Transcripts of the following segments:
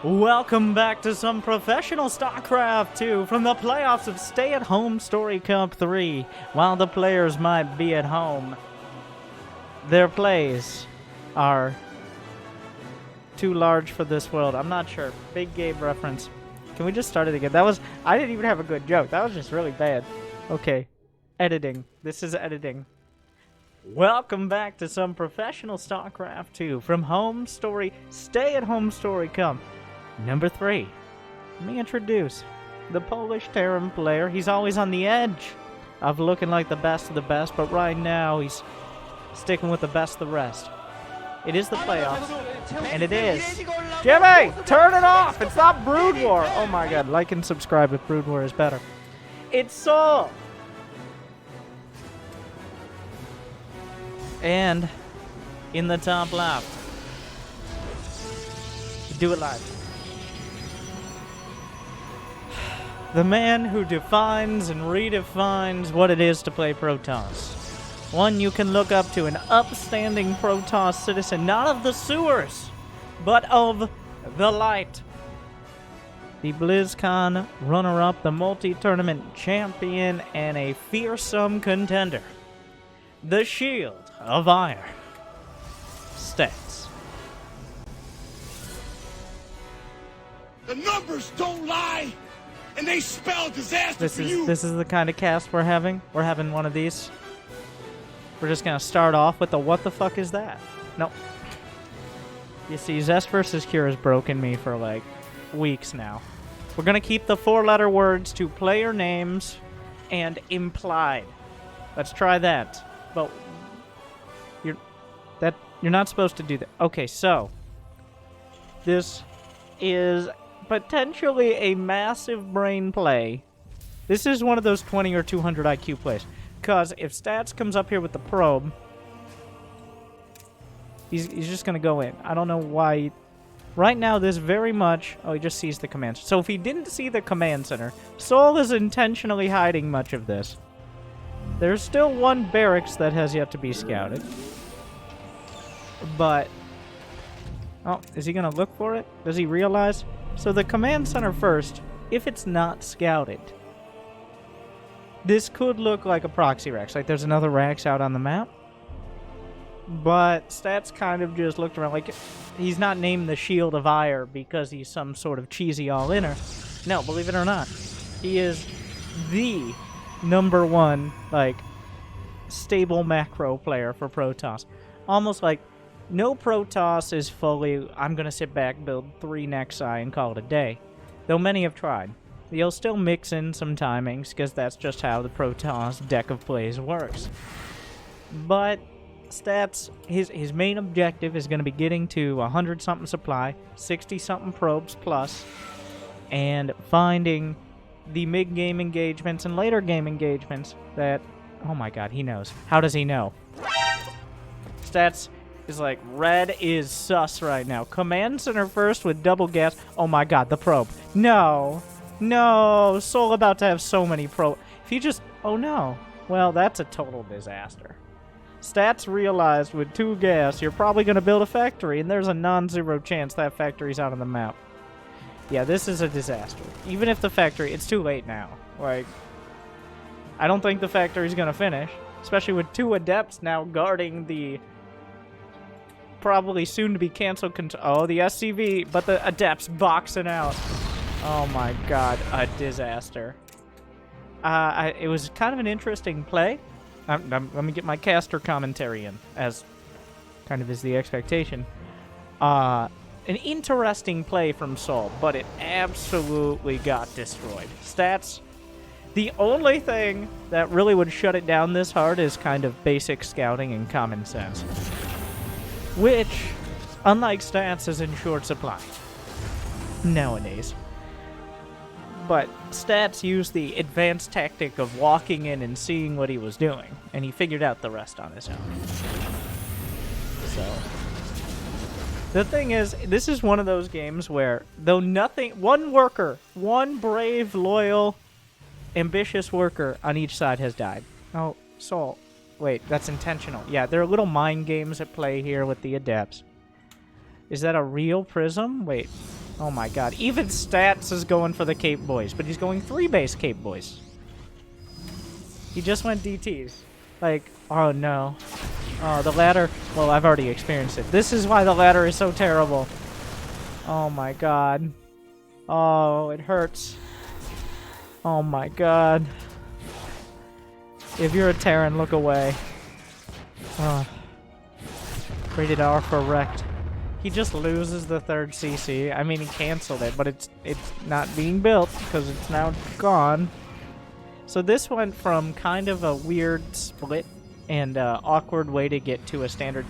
Welcome back to some professional Starcraft 2 from the playoffs of Stay-at-Home Story Cup 3. While the players might be at home, their plays are too large for this world. I'm not sure. Big Gabe reference. Can we just start it again? I didn't even have a good joke. That was just really bad. Okay. Editing. This is editing. Welcome back to some professional Starcraft 2 from Homestory Stay-at-Home Story Cup Number 3. Let me introduce the Polish Terran player. He's always on the edge of looking like the best of the best, but right now he's sticking with the best of the rest. It is the playoffs, and it is... Jimmy! Turn it off! It's not Brood War! Oh my god, like and subscribe if Brood War is better. It's souL! And in the top left, do it live. The man who defines and redefines what it is to play Protoss. One you can look up to, an upstanding Protoss citizen, not of the sewers, but of the light. The BlizzCon runner-up, the multi-tournament champion, and a fearsome contender. The Shield of Iron. Stats. The numbers don't lie, and they spell disaster for you. This is the kind of cast we're having. We're having one of these. We're just gonna start off with the what the fuck is that? Nope. You see, Zest vs. Cure has broken me for like weeks now. We're gonna keep the 4-letter words to player names and implied. Let's try that. But you're not supposed to do that. Okay, so this is potentially a massive brain play. This is one of those 20 or 200 IQ plays. Because if Stats comes up here with the probe, he's just going to go in. I don't know why. Right now, this very much... Oh, he just sees the command center. So if he didn't see the command center, souL is intentionally hiding much of this. There's still one barracks that has yet to be scouted. But... Oh, is he going to look for it? Does he realize? So the command center first, if it's not scouted, this could look like a proxy Rex. Like there's another Rex out on the map. But Stats kind of just looked around like he's not named the Shield of Ire because he's some sort of cheesy all-inner. No, believe it or not. He is the #1, like, stable macro player for Protoss. Almost like no Protoss is fully, I'm going to sit back, build 3 Nexi, and call it a day. Though many have tried. You'll still mix in some timings, because that's just how the Protoss deck of plays works. But Stats, his main objective is going to be getting to 100-something supply, 60-something probes plus, and finding the mid-game engagements and later game engagements that... Oh my god, he knows. How does he know? Stats is like, red is sus right now. Command center first with double gas. Oh my god, the probe. No. No. souL about to have so many probe. If you just... Oh no. Well, that's a total disaster. Stats realized with 2 gas, you're probably going to build a factory, and there's a non-zero chance that factory's out on the map. Yeah, this is a disaster. Even if the factory... It's too late now. Like, I don't think the factory's going to finish. Especially with 2 adepts now guarding the... probably soon to be canceled. Oh, the SCV, but the adepts boxing out. Oh my god, a disaster. It was kind of an interesting play. Let me get my caster commentary in, as kind of is the expectation. An interesting play from souL, but it absolutely got destroyed. Stats, the only thing that really would shut it down this hard is kind of basic scouting and common sense. Which, unlike Stats, is in short supply nowadays. But Stats used the advanced tactic of walking in and seeing what he was doing, and he figured out the rest on his own. So, the thing is, this is one of those games where, though one worker, one brave, loyal, ambitious worker on each side has died. Oh, souL. Wait, that's intentional. Yeah, there are little mind games at play here with the adepts. Is that a real prism? Wait. Oh my god. Even Stats is going for the Cape Boys, but he's going 3-base Cape Boys. He just went DTs. Like, oh no. Oh, the ladder. Well, I've already experienced it. This is why the ladder is so terrible. Oh my god. Oh, it hurts. Oh my god. If you're a Terran, look away. Oh. Rated R for wrecked. He just loses the 3rd CC. I mean, he canceled it, but it's not being built because it's now gone. So this went from kind of a weird split and awkward way to get to a standard.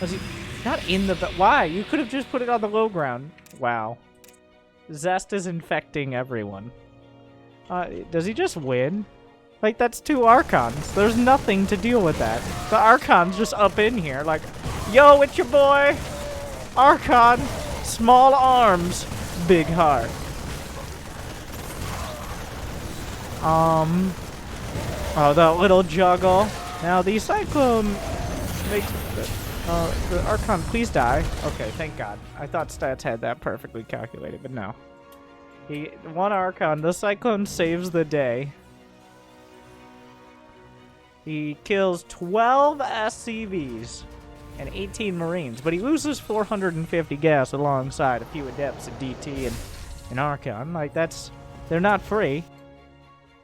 Was he not in the? Why? You could have just put it on the low ground. Wow. Zest is infecting everyone. Does he just win? Like, that's 2 Archons. There's nothing to deal with that. The Archon's just up in here, like, yo, it's your boy, Archon. Small arms, big heart. Oh, that little juggle. Now, the Cyclone makes... the Archon, please die. Okay, thank God. I thought Stats had that perfectly calculated, but no. One Archon, the Cyclone saves the day. He kills 12 SCVs and 18 Marines, but he loses 450 gas alongside a few Adepts, a DT, and an Archon. Like, they're not free.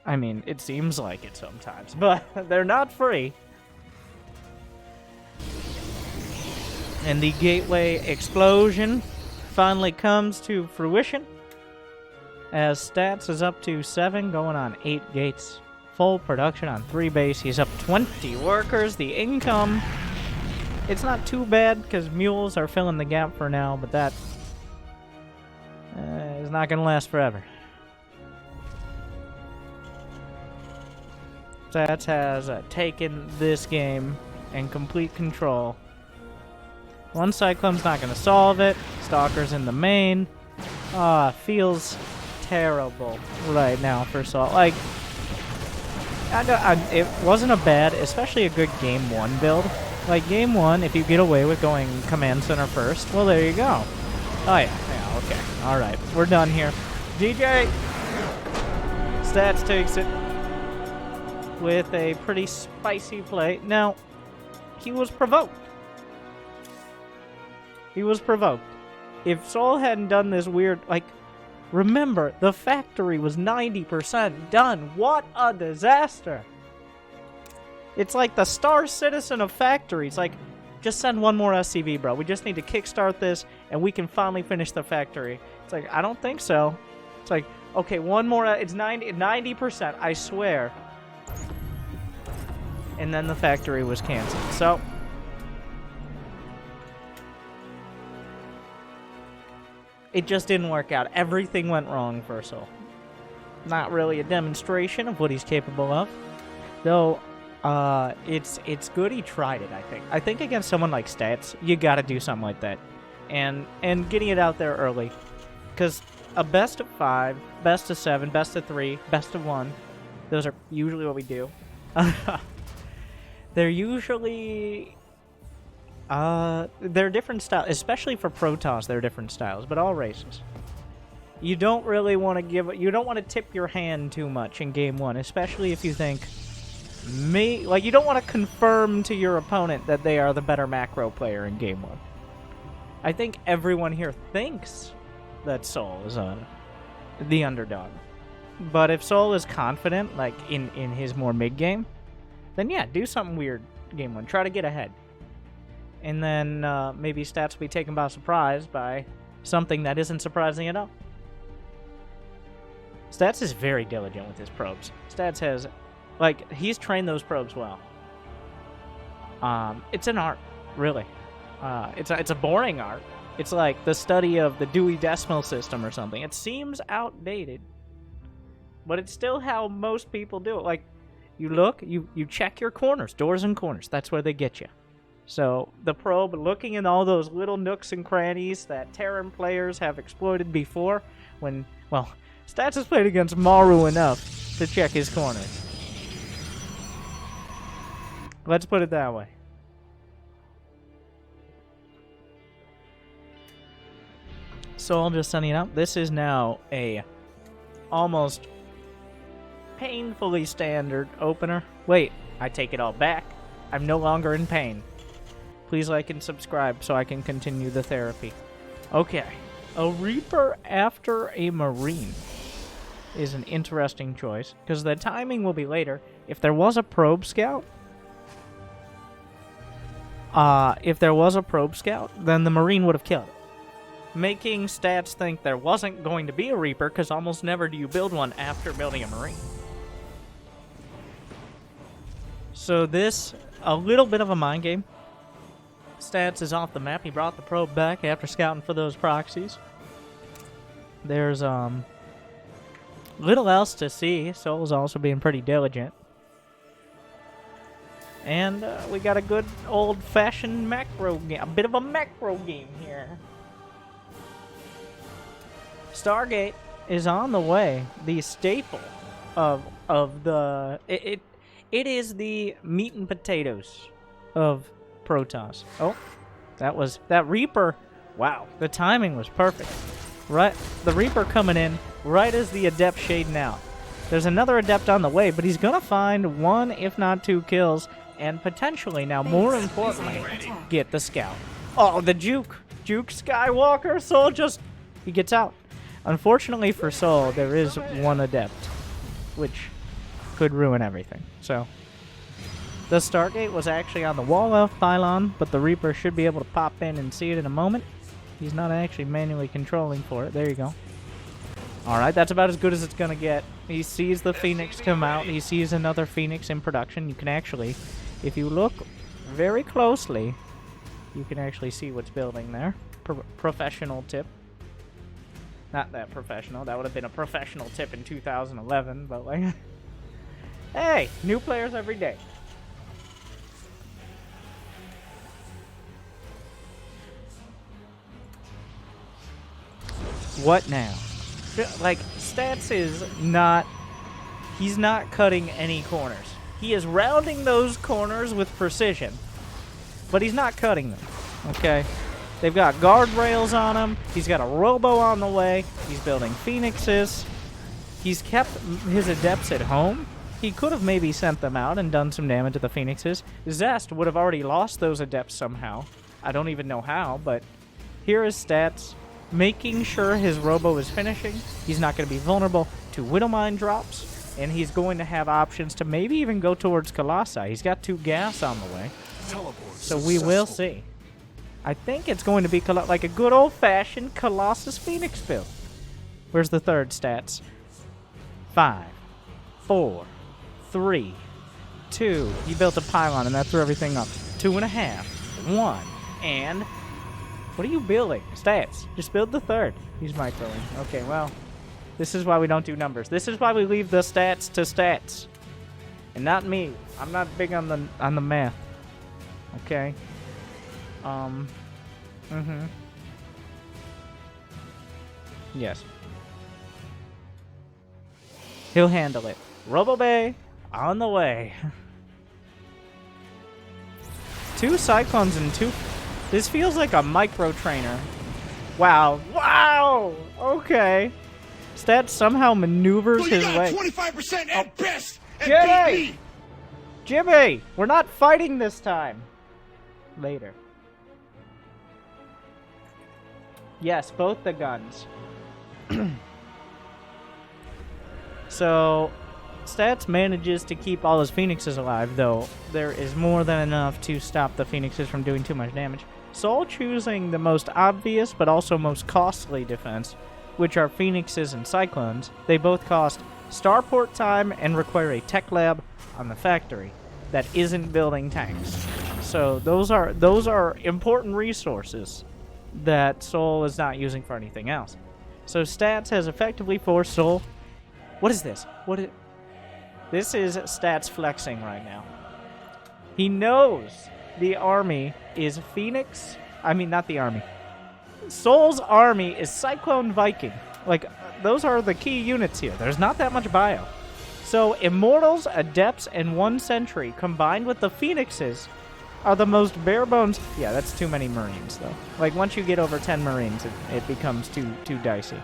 I mean, it seems like it sometimes, but they're not free. And the Gateway explosion finally comes to fruition, as Stats is up to 7, going on 8 gates. Full production on 3 base. He's up 20 workers. The income, it's not too bad because mules are filling the gap for now, but that is not going to last forever. Stats has taken this game in complete control. One Cyclone's not going to solve it. Stalker's in the main. Feels terrible right now for souL. Like, it wasn't a bad, especially a good Game 1 build. Like, Game 1, if you get away with going Command Center first, well, there you go. Oh, yeah, okay. Alright, we're done here. DJ! Stats takes it with a pretty spicy play. Now, he was provoked. He was provoked. If souL hadn't done this weird, like, remember, the factory was 90% done. What a disaster. It's like the Star Citizen of factories. Like, just send one more SCV, bro. We just need to kickstart this, and we can finally finish the factory. It's like, I don't think so. It's like, okay, one more. It's 90%, I swear. And then the factory was canceled. So, it just didn't work out. Everything went wrong for souL. Not really a demonstration of what he's capable of. Though, it's good he tried it, I think. I think against someone like Stats, you gotta do something like that. And getting it out there early. Because a best of 5, best of 7, best of 3, best of 1, those are usually what we do. They're usually... they're different styles, especially for Protoss. They're different styles, but all races. You don't really want to you don't want to tip your hand too much in Game 1, especially if you think, like, you don't want to confirm to your opponent that they are the better macro player in Game 1. I think everyone here thinks that souL is the underdog. But if souL is confident, like, in his more mid-game, then yeah, do something weird Game 1. Try to get ahead. And then maybe Stats will be taken by surprise by something that isn't surprising at all. Stats is very diligent with his probes. Stats has, like, he's trained those probes well. It's an art, really. It's a boring art. It's like the study of the Dewey Decimal System or something. It seems outdated, but it's still how most people do it. Like, you look, you check your corners, doors and corners. That's where they get you. So, the probe, looking in all those little nooks and crannies that Terran players have exploited before, when, well, Stats has played against Maru enough to check his corners. Let's put it that way. souL just sending it up. This is now a almost painfully standard opener. Wait, I take it all back. I'm no longer in pain. Please like and subscribe so I can continue the therapy. Okay. A Reaper after a Marine is an interesting choice, because the timing will be later. If there was a probe scout, then the Marine would have killed it. Making stats think there wasn't going to be a Reaper, because almost never do you build one after building a Marine. So this, a little bit of a mind game. Stats is off the map. He brought the probe back after scouting for those proxies. There's little else to see. souL's also being pretty diligent. And we got a good old-fashioned macro game. A bit of a macro game here. Stargate is on the way. The staple of the... It is the meat and potatoes of Protoss. Oh, that Reaper. Wow, the timing was perfect. Right, the Reaper coming in right as the Adept shading out. There's another Adept on the way, but he's gonna find one, if not two, kills, and potentially, now more importantly, get the Scout. Oh, the Juke Skywalker. souL just, he gets out. Unfortunately for souL, there is one Adept, which could ruin everything. So, the Stargate was actually on the wall of pylon, but the Reaper should be able to pop in and see it in a moment. He's not actually manually controlling for it. There you go. Alright, that's about as good as it's going to get. He sees the Phoenix come out. He sees another Phoenix in production. You can actually, if you look very closely, you can actually see what's building there. Professional tip. Not that professional. That would have been a professional tip in 2011, but like... Hey, new players every day. What now? Like, Stats is not... He's not cutting any corners. He is rounding those corners with precision, but he's not cutting them, okay? They've got guardrails on him. He's got a robo on the way. He's building Phoenixes. He's kept his Adepts at home. He could have maybe sent them out and done some damage to the Phoenixes. Zest would have already lost those Adepts somehow. I don't even know how, but here is Stats making sure his robo is finishing. He's not going to be vulnerable to Widowmine drops, and he's going to have options to maybe even go towards Colossi. He's got 2 gas on the way, so we will see. I think it's going to be like a good old-fashioned Colossus Phoenix build. Where's the third Stats? 5, 4, 3, 2. He built a pylon, and that threw everything up. 2.5, 1, and... What are you building? Stats. Just build the third. He's microing. Okay, well, this is why we don't do numbers. This is why we leave the stats to stats. And not me. I'm not big on the math. Okay. Yes. He'll handle it. RoboBay on the way. 2 Cyclones and 2... This feels like a micro trainer. Wow. Wow! Okay. Stats somehow maneuvers his way. 25% at best. Jimmy! Jimmy! We're not fighting this time. Later. Yes, both the guns. So, Stats manages to keep all his Phoenixes alive, though there is more than enough to stop the Phoenixes from doing too much damage. souL choosing the most obvious but also most costly defense, which are Phoenixes and Cyclones. They both cost starport time and require a tech lab on the factory that isn't building tanks. So those are important resources that souL is not using for anything else. So Stats has effectively forced souL. What is this? This is Stats flexing right now. He knows the army is Phoenix. I mean, not the army. souL's army is Cyclone Viking. Like, those are the key units here. There's not that much bio. So, Immortals, Adepts, and 1 Sentry combined with the Phoenixes are the most bare bones. Yeah, that's too many Marines, though. Like, once you get over 10 Marines, it becomes too dicey.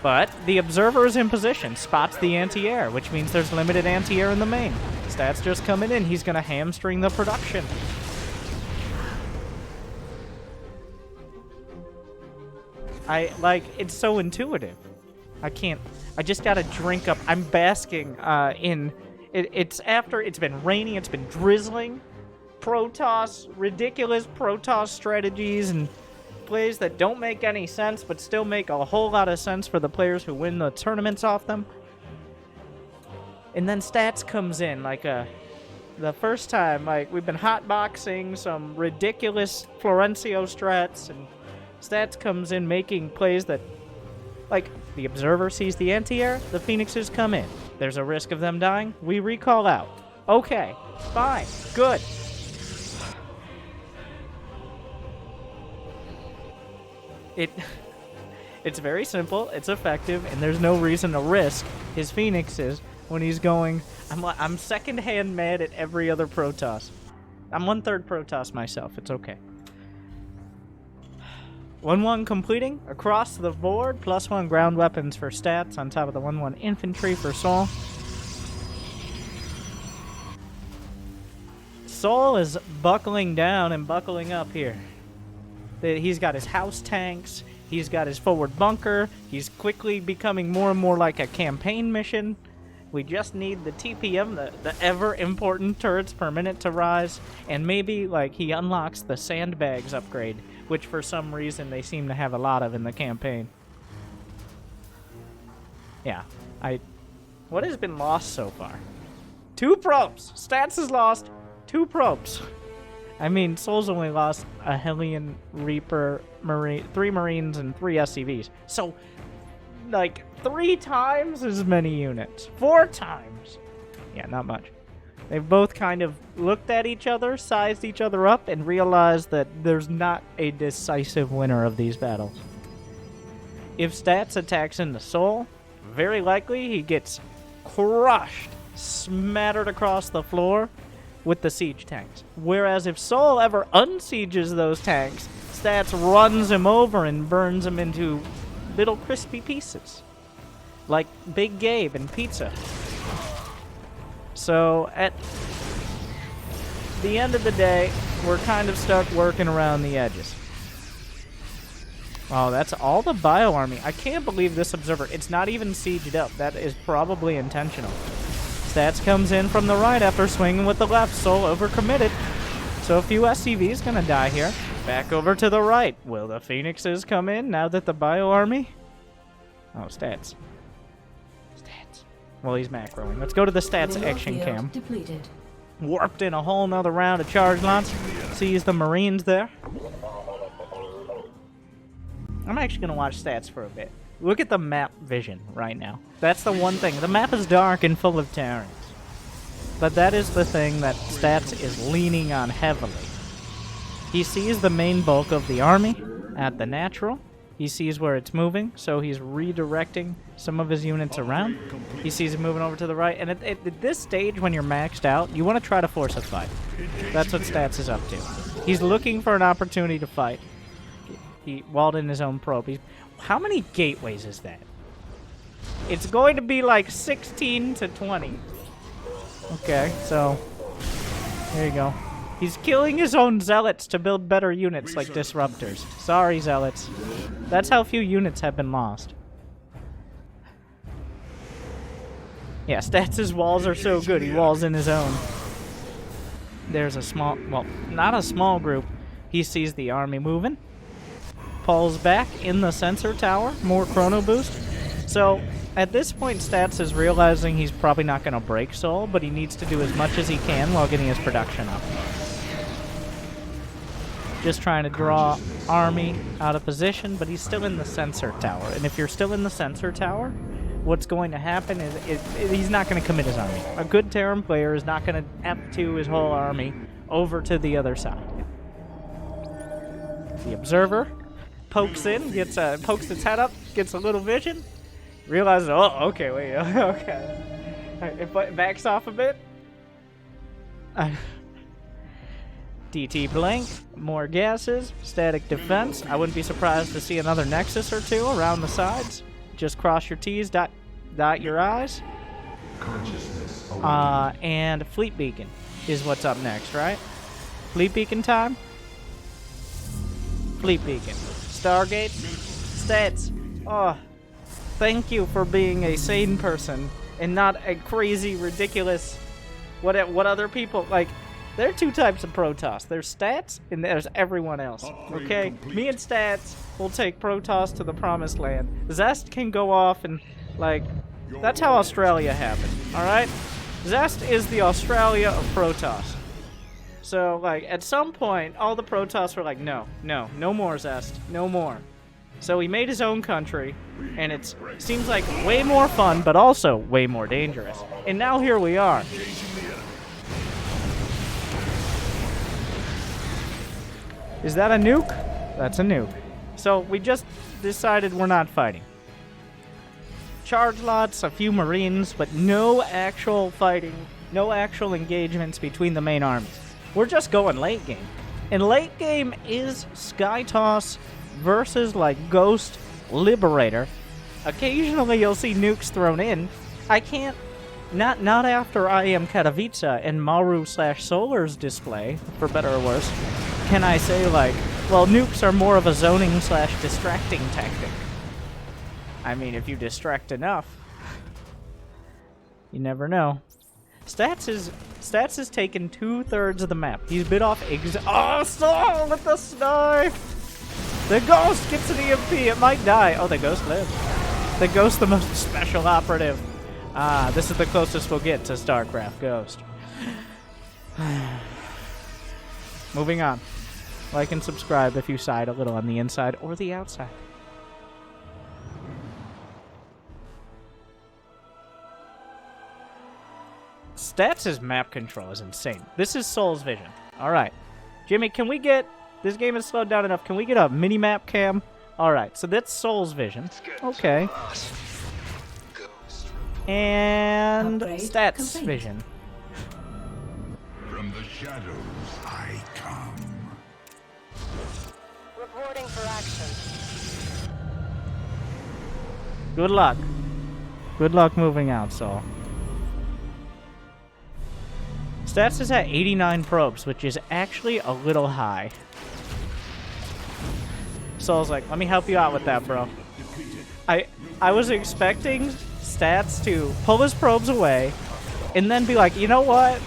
But the Observer is in position, spots the anti-air, which means there's limited anti-air in the main. Stats just coming in. He's going to hamstring the production. It's so intuitive. I just got to drink up. I'm basking in... It's been raining, it's been drizzling. Protoss, ridiculous Protoss strategies and plays that don't make any sense, but still make a whole lot of sense for the players who win the tournaments off them. And then Stats comes in, the first time, we've been hotboxing some ridiculous Florencio strats, and Stats comes in making plays that, the Observer sees the anti-air, the Phoenixes come in. There's a risk of them dying, we recall out. Okay, fine, good. It's very simple, it's effective, and there's no reason to risk his Phoenixes when he's going... I'm second-hand mad at every other Protoss. I'm 1/3 Protoss myself, it's okay. 1/1 completing across the board, +1 ground weapons for Stats on top of the 1/1 infantry for souL. souL is buckling down and buckling up here. He's got his house tanks, he's got his forward bunker, he's quickly becoming more and more like a campaign mission. We just need the TPM, the ever-important turrets per minute to rise, and maybe, he unlocks the sandbags upgrade, which for some reason they seem to have a lot of in the campaign. Yeah, what has been lost so far? 2 probes! Stats has lost 2 probes. I mean, souL's only lost a Hellion, Reaper, 3 Marines, and 3 SCVs. So, 3 times as many units. 4 times. Yeah, not much. They've both kind of looked at each other, sized each other up, and realized that there's not a decisive winner of these battles. If Stats attacks into souL, very likely he gets crushed, smattered across the floor with the siege tanks. Whereas if souL ever unsieges those tanks, Stats runs him over and burns him into little crispy pieces. Like Big Gabe and pizza. So, at the end of the day, we're kind of stuck working around the edges. Oh, that's all the bio army. I can't believe this Observer. It's not even sieged up. That is probably intentional. Stats comes in from the right after swinging with the left. souL overcommitted. So a few SCVs gonna die here. Back over to the right. Will the Phoenixes come in now that the bio army? Oh, Stats. Well, he's macroing. Let's go to the Stats action cam. Depleted. Warped in a whole nother round of charge launch. Sees the Marines there. I'm actually going to watch Stats for a bit. Look at the map vision right now. That's the one thing. The map is dark and full of Terrans. But that is the thing that Stats is leaning on heavily. He sees the main bulk of the army at the natural. He sees where it's moving, so he's redirecting some of his units around. He sees it moving over to the right, and at this stage, when you're maxed out, you want to try to force a fight. That's what Stats is up to. He's looking for an opportunity to fight. He walled in his own probe. How many gateways is that? It's going to be like 16 to 20. Okay, so there you go. He's killing his own zealots to build better units like disruptors. Sorry, zealots. That's how few units have been lost. Yeah, Stats' walls are so good, he walls in his own. There's a small, well, not a small group. He sees the army moving. Pulls back in the sensor tower. More chrono boost. So, at this point, Stats is realizing he's probably not going to break souL, but he needs to do as much as he can while getting his production up. Just trying to draw army out of position, but he's still in the sensor tower. And if you're still in the sensor tower, what's going to happen is he's not going to commit his army. A good Terran player is not going to F2 his whole army over to the other side. The Observer pokes in, pokes its head up, gets a little vision, realizes, oh, okay, wait, okay. It backs off a bit. DT blink, more gases, static defense. I wouldn't be surprised to see another Nexus or two around the sides. Just cross your T's, dot your I's. And Fleet Beacon is what's up next, right? Fleet Beacon time? Fleet Beacon. Stargate. Stats. Oh, thank you for being a sane person and not a crazy, ridiculous... What other people... Like, there are two types of Protoss. There's Stats, and there's everyone else. Okay? Me and Stats will take Protoss to the promised land. Zest can go off and, like... That's how Australia happened, alright? Zest is the Australia of Protoss. So, like, at some point, all the Protoss were like, no more Zest, no more. So he made his own country, and it seems like way more fun, but also way more dangerous. And now here we are. Is that a nuke? That's a nuke. So we just decided we're not fighting. Charge lots, a few Marines, but no actual fighting, no actual engagements between the main armies. We're just going late game. And late game is Skytoss versus, like, Ghost Liberator. Occasionally you'll see nukes thrown in. I can't, not after I am Katowice and Maru/Solar's display, for better or worse, can I say, like, well, nukes are more of a zoning/distracting tactic. I mean, if you distract enough, you never know. Stats has taken 2/3 of the map. He's bit off oh, Saul with the snipe! The Ghost gets an EMP. It might die. Oh, the Ghost lives. The Ghost, the most special operative. This is the closest we'll get to Starcraft Ghost. Moving on. Like and subscribe if you side a little on the inside or the outside. Stats' map control is insane. This is souL's vision. Alright. Jimmy, can we get... This game is slowed down enough. Can we get a mini-map cam? Alright, so that's souL's vision. Okay. And Stats' vision. From the shadows, I come. Reporting for action. Good luck. Good luck moving out, souL. Stats is at 89 probes, which is actually a little high. souL's like, let me help you out with that, bro. I was expecting Stats to pull his probes away and then be like, you know what?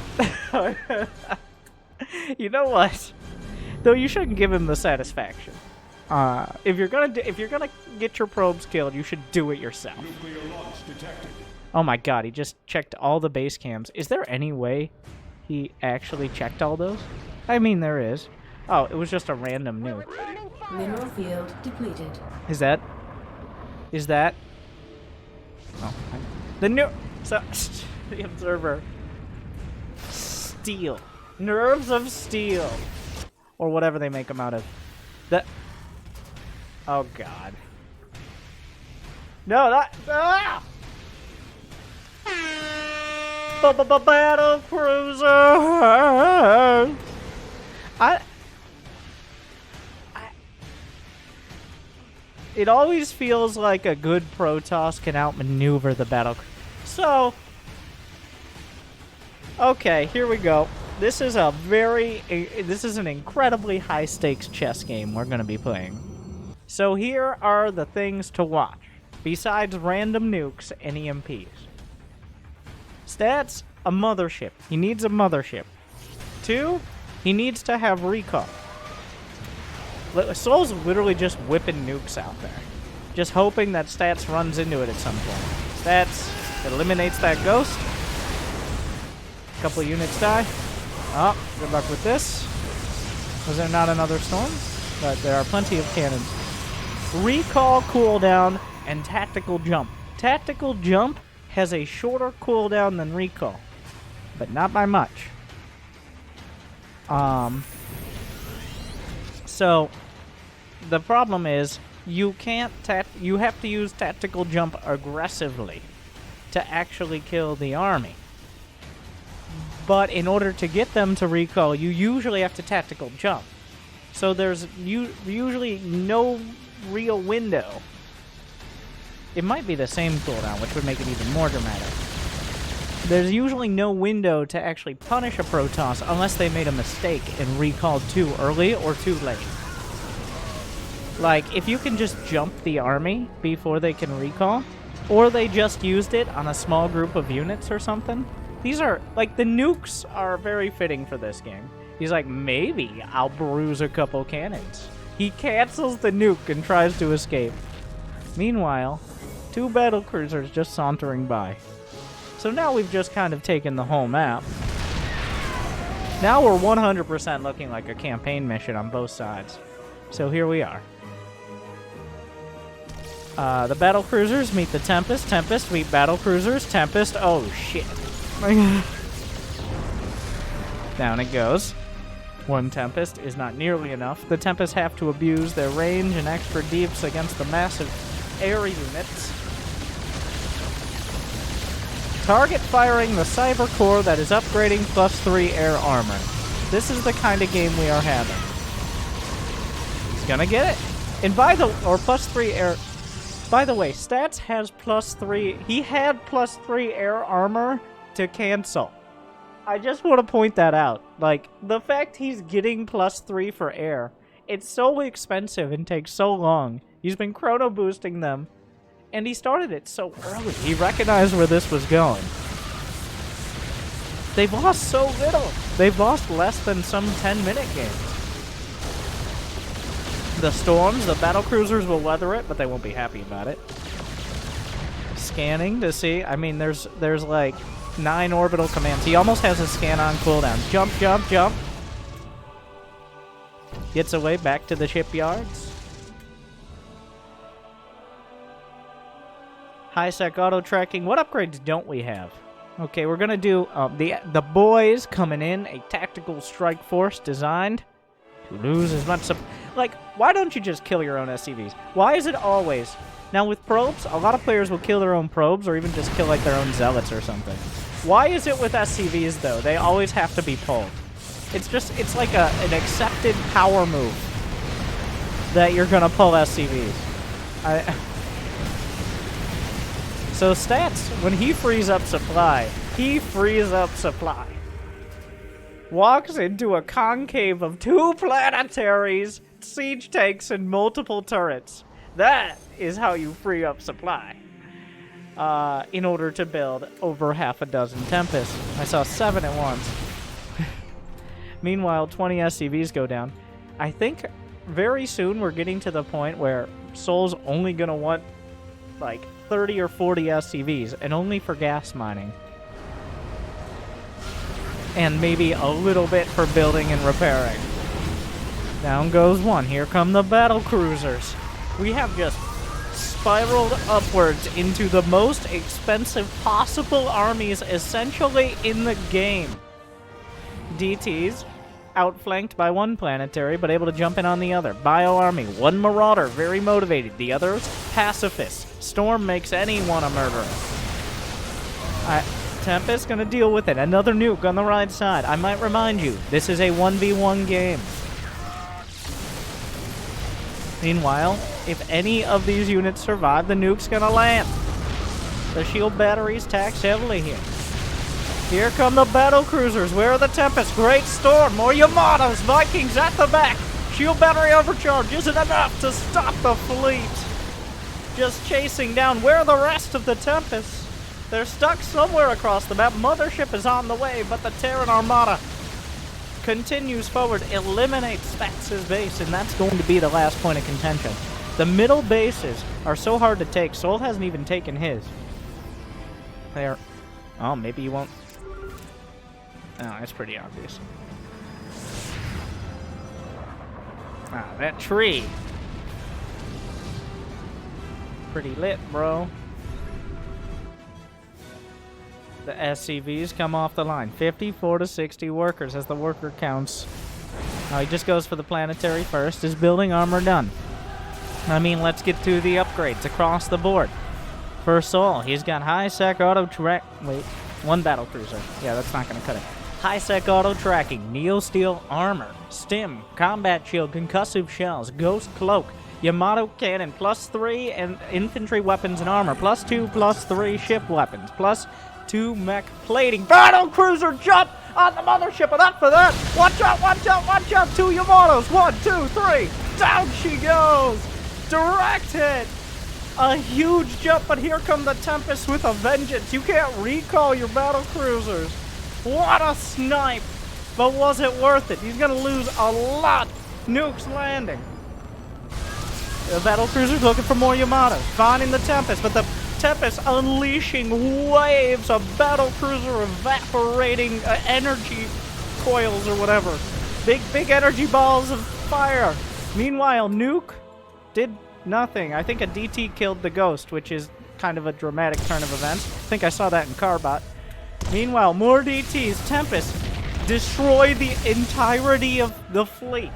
You know what? Though you shouldn't give him the satisfaction. If you're gonna get your probes killed, you should do it yourself. Oh my god, he just checked all the base cams. Is there any way he actually checked all those? I mean, there is. Oh, it was just a random nuke. Mineral field depleted. Is that? Oh, the nuke. So, the observer. Steel. Nerves of steel. Or whatever they make them out of. That. Oh god. No, that. Ah! Battlecruisers. It always feels like a good Protoss can outmaneuver the battle. So, okay, here we go. This is an incredibly high stakes chess game we're going to be playing. So here are the things to watch, besides random nukes and EMPs. Stats, a mothership. He needs a mothership. 2, he needs to have recall. souL's literally just whipping nukes out there. Just hoping that Stats runs into it at some point. Stats eliminates that Ghost. A couple of units die. Oh, good luck with this. Was there not another storm? But there are plenty of cannons. Recall cooldown and tactical jump. Tactical jump has a shorter cooldown than recall, but not by much. So the problem is you have to use tactical jump aggressively to actually kill the army. But in order to get them to recall, you usually have to tactical jump. So there's usually no real window. It might be the same cooldown, which would make it even more dramatic. There's usually no window to actually punish a Protoss unless they made a mistake and recalled too early or too late. Like, if you can just jump the army before they can recall, or they just used it on a small group of units or something. These are, like, the nukes are very fitting for this game. He's like, maybe I'll bruise a couple cannons. He cancels the nuke and tries to escape. Meanwhile, 2 battlecruisers just sauntering by. So now we've just kind of taken the whole map. Now we're 100% looking like a campaign mission on both sides. So here we are. The battlecruisers meet the Tempest. Tempest meet battlecruisers. Tempest. Oh, shit. Down it goes. 1 Tempest is not nearly enough. The Tempests have to abuse their range and extra deeps against the massive air units. Target firing the cyber core that is upgrading +3 air armor. This is the kind of game we are having. He's gonna get it. And +3 air. By the way, Stats has +3. He had +3 air armor to cancel. I just want to point that out. Like, the fact he's getting +3 for air, it's so expensive and takes so long. He's been chrono boosting them, and he started it so early. He recognized where this was going. They've lost so little. They've lost less than some 10-minute games. The storms, the battlecruisers will weather it, but they won't be happy about it. Scanning to see. I mean, there's like 9 orbital commands. He almost has a scan on cooldown. Jump, jump, jump. Gets away back to the shipyards. High-sec auto-tracking. What upgrades don't we have? Okay, we're gonna do the boys coming in. A tactical strike force designed to lose as much like, why don't you just kill your own SCVs? Why is it always... Now, with probes, a lot of players will kill their own probes or even just kill, like, their own zealots or something. Why is it with SCVs, though? They always have to be pulled. It's like an accepted power move that you're gonna pull SCVs. So Stats, when he frees up supply, walks into a concave of 2 planetaries, siege tanks, and multiple turrets. That is how you free up supply. In order to build over half a dozen Tempests. I saw 7 at once. Meanwhile, 20 SCVs go down. I think very soon we're getting to the point where souL's only going to want like 30 or 40 SCVs, and only for gas mining. And maybe a little bit for building and repairing. Down goes 1. Here come the battlecruisers. We have just spiraled upwards into the most expensive possible armies essentially in the game. DTs, outflanked by 1 planetary, but able to jump in on the other. Bio army, 1 marauder, very motivated. The others, pacifists. Storm makes anyone a murderer. Tempest gonna deal with it. Another nuke on the right side. I might remind you, this is a 1v1 game. Meanwhile, if any of these units survive, the nuke's gonna land. The shield batteries tax heavily here. Here come the battlecruisers. Where are the Tempests? Great storm. More Yamatos. Vikings at the back. Shield battery overcharge isn't enough to stop the fleet. Just chasing down. Where are the rest of the Tempests? They're stuck somewhere across the map. Mothership is on the way, but the Terran Armada continues forward, eliminates Spax's base, and that's going to be the last point of contention. The middle bases are so hard to take. souL hasn't even taken his. There. Oh, maybe you won't. Oh, it's pretty obvious. Ah, that tree. Pretty lit, bro. The SCVs come off the line. 54 to 60 workers as the worker counts. Now he just goes for the planetary first. Is building armor done? I mean, let's get to the upgrades across the board. For souL, he's got high-sec auto-track... Wait, 1 battlecruiser. Yeah, that's not going to cut it. high-sec auto-tracking, neo-steel armor, stim, combat shield, concussive shells, ghost cloak, Yamato cannon, +3 and infantry weapons and armor, +2, +3 ship weapons, +2 mech plating. Battlecruiser jump on the mothership, enough for that! Watch out, watch out, watch out! 2 Yamatos, 1, 2, 3! Down she goes! Direct hit! A huge jump, but here come the Tempests with a vengeance. You can't recall your Battlecruisers. What a snipe! But was it worth it? He's gonna lose a lot. Nukes landing. The Battlecruiser's looking for more Yamato, finding the Tempest, but the Tempest unleashing waves of Battlecruiser evaporating energy coils or whatever. Big energy balls of fire. Meanwhile, Nuke did nothing. I think a DT killed the Ghost, which is kind of a dramatic turn of events. I think I saw that in Carbot. Meanwhile, more DTs. Tempest destroy the entirety of the fleet.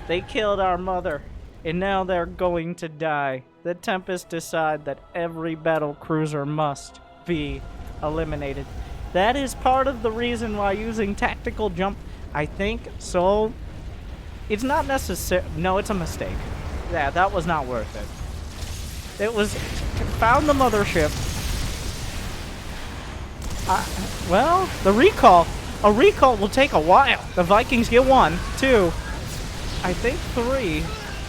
They killed our mother. And now they're going to die. The Tempest decide that every Battlecruiser must be eliminated. That is part of the reason why using tactical jump, I think, so... It's not necessary... No, it's a mistake. Yeah, that was not worth it. It was... Found the mothership. Well, the recall... A recall will take a while. The Vikings get 1, 2, I think 3...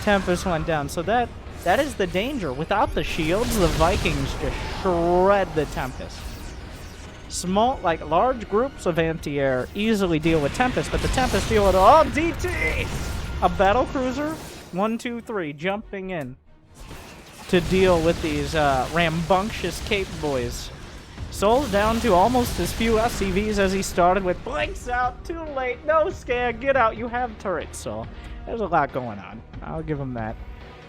Tempest went down, so that is the danger. Without the shields, the Vikings just shred the Tempest. Small, like large groups of anti-air easily deal with Tempest, but the Tempest deal with all DT. A Battlecruiser, 1, 2, 3, jumping in to deal with these rambunctious Cape boys. souL down to almost as few SCVs as he started with. Blinks out, too late, no scan, get out, you have turrets, souL. There's a lot going on. I'll give him that.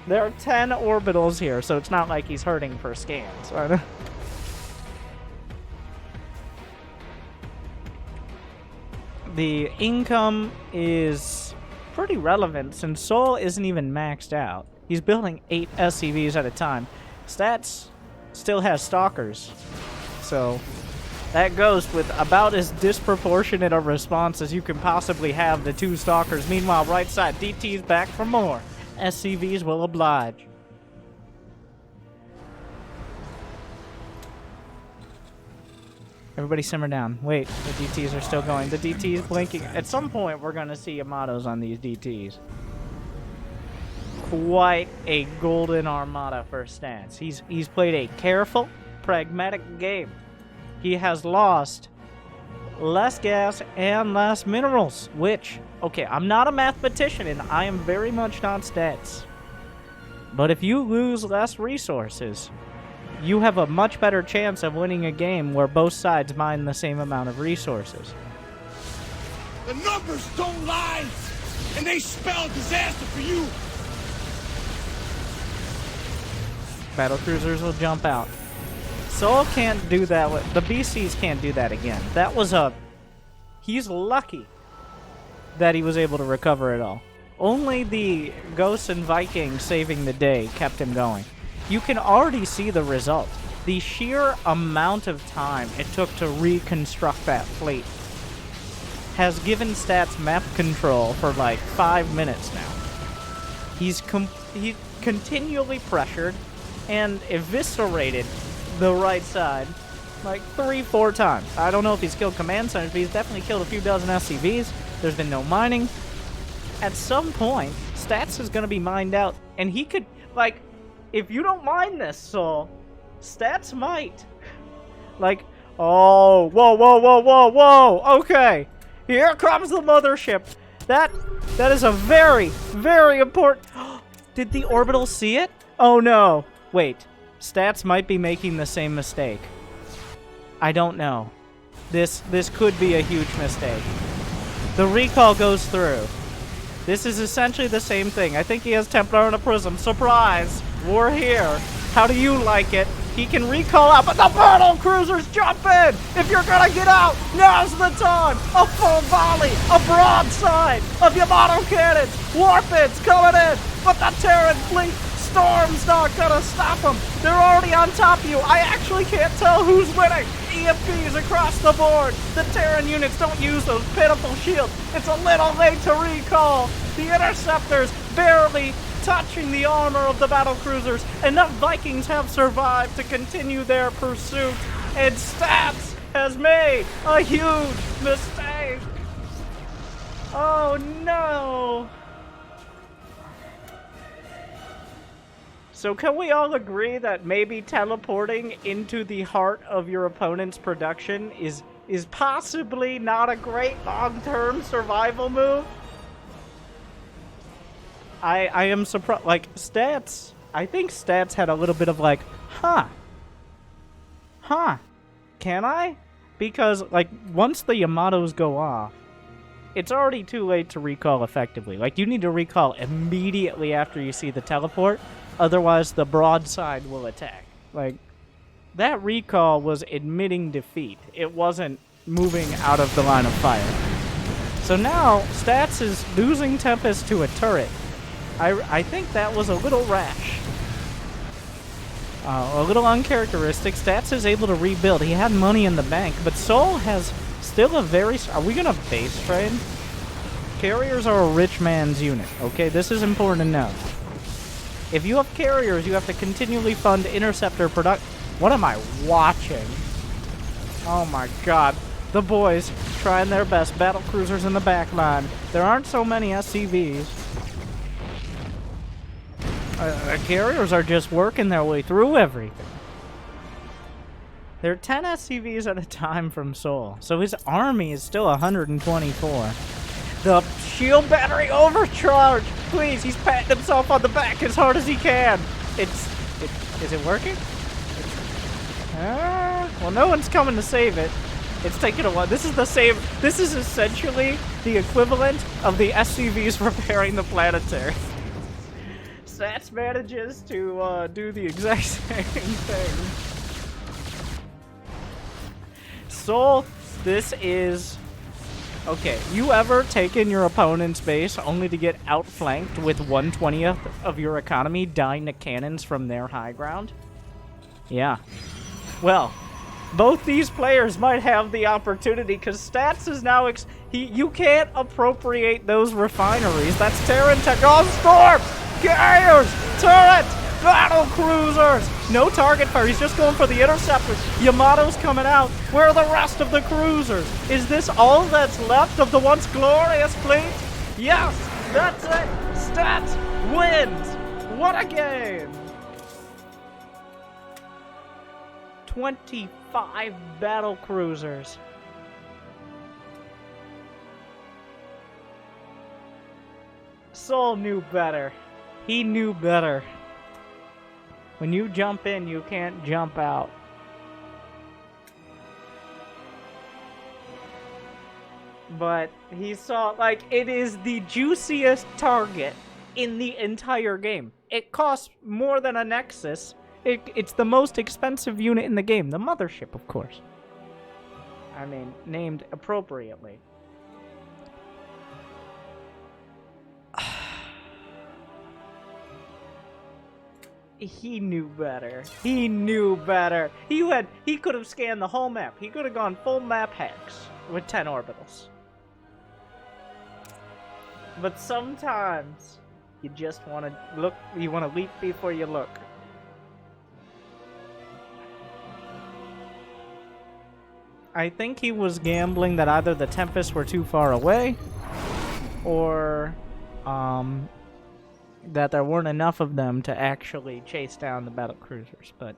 There are 10 orbitals here, so it's not like he's hurting for scans. Right? The income is pretty relevant since souL isn't even maxed out. He's building 8 SCVs at a time. Stats still has stalkers, so that Ghost with about as disproportionate a response as you can possibly have to 2 stalkers. Meanwhile, right side, DT's back for more. SCVs will oblige. Everybody simmer down. Wait, the DTs are still going. The DT's blinking. At some point, we're going to see Yamatos on these DTs. Quite a golden armada for stats. He's played a careful, pragmatic game. He has lost less gas and less minerals, which, okay, I'm not a mathematician and I am very much not stats. But if you lose less resources, you have a much better chance of winning a game where both sides mine the same amount of resources. The numbers don't lie, and they spell disaster for you. Battlecruisers will jump out. souL can't do that. The BCs can't do that again. That was a... He's lucky that he was able to recover it all. Only the Ghosts and Vikings saving the day kept him going. You can already see the result. The sheer amount of time it took to reconstruct that fleet has given stats map control for like 5 minutes now. He's continually pressured and eviscerated the right side like 3-4 times. I don't know if he's killed command centers, but he's definitely killed a few dozen SCVs. There's been no mining. At some point, stats is going to be mined out, and he could, like, if you don't mine this, souL, stats might. Like, oh, whoa, okay. Here comes the mothership. That is a very, very important... Did the orbital see it? Oh, no. Wait, stats might be making the same mistake. I don't know. This could be a huge mistake. The recall goes through. This is essentially the same thing. I think he has Templar and a Prism. Surprise! We're here. How do you like it? He can recall out, but the Battlecruisers jump in! If you're gonna get out, now's the time! A full volley, a broadside of Yamato cannons! Warpits coming in! But the Terran fleet storm's not gonna stop them. They're already on top of you. I actually can't tell who's winning. EMPs across the board. The Terran units don't use those pitiful shields. It's a little late to recall. The interceptors barely touching the armor of the battlecruisers. Enough Vikings have survived to continue their pursuit. And Stats has made a huge mistake. Oh no. So can we all agree that maybe teleporting into the heart of your opponent's production is possibly not a great long-term survival move? I am surprised. Like, Stats, I think Stats had a little bit of like, huh, can I? Because, like, once the Yamatos go off, it's already too late to recall effectively. Like, you need to recall immediately after you see the teleport, otherwise the broadside will attack. Like, that recall was admitting defeat. It wasn't moving out of the line of fire. So now, Stats is losing Tempest to a turret. I think that was a little rash. A little uncharacteristic. Stats is able to rebuild. He had money in the bank, but souL has still a very... Are we going to base trade? Carriers are a rich man's unit, okay? This is important to know. If you have carriers, you have to continually fund interceptor production. What am I watching? Oh my god. The boys trying their best. Battlecruisers in the back line. There aren't so many SCVs. The carriers are just working their way through everything. There are 10 SCVs at a time from souL, so his army is still 124. The shield battery overcharge! Please, he's patting himself on the back as hard as he can. Is it working? Well, no one's coming to save it. It's taking a while. This is essentially the equivalent of the SCVs repairing the planetary. Stats manages to do the exact same thing. souL, this is... Okay, you ever taken your opponent's base only to get outflanked with 1/20th of your economy dying to cannons from their high ground? Yeah. Well, both these players might have the opportunity, because Stats is now... you can't appropriate those refineries. That's Terran tech. Oh, storms! Carriers! Turret! Battlecruisers! No target fire. He's just going for the interceptors. Yamato's coming out. Where are the rest of the cruisers? Is this all that's left of the once glorious fleet? Yes! That's it! Stats wins! What a game! 25 battlecruisers. souL knew better. He knew better. When you jump in, you can't jump out. But he saw, like, it is the juiciest target in the entire game. It costs more than a Nexus. It's the most expensive unit in the game. The mothership, of course. I mean, named appropriately. He knew better. He knew better. He could have scanned the whole map. He could have gone full map hex with 10 orbitals. But sometimes you just want to look. You want to leap before you look. I think he was gambling that either the Tempests were too far away, or that there weren't enough of them to actually chase down the battlecruisers. But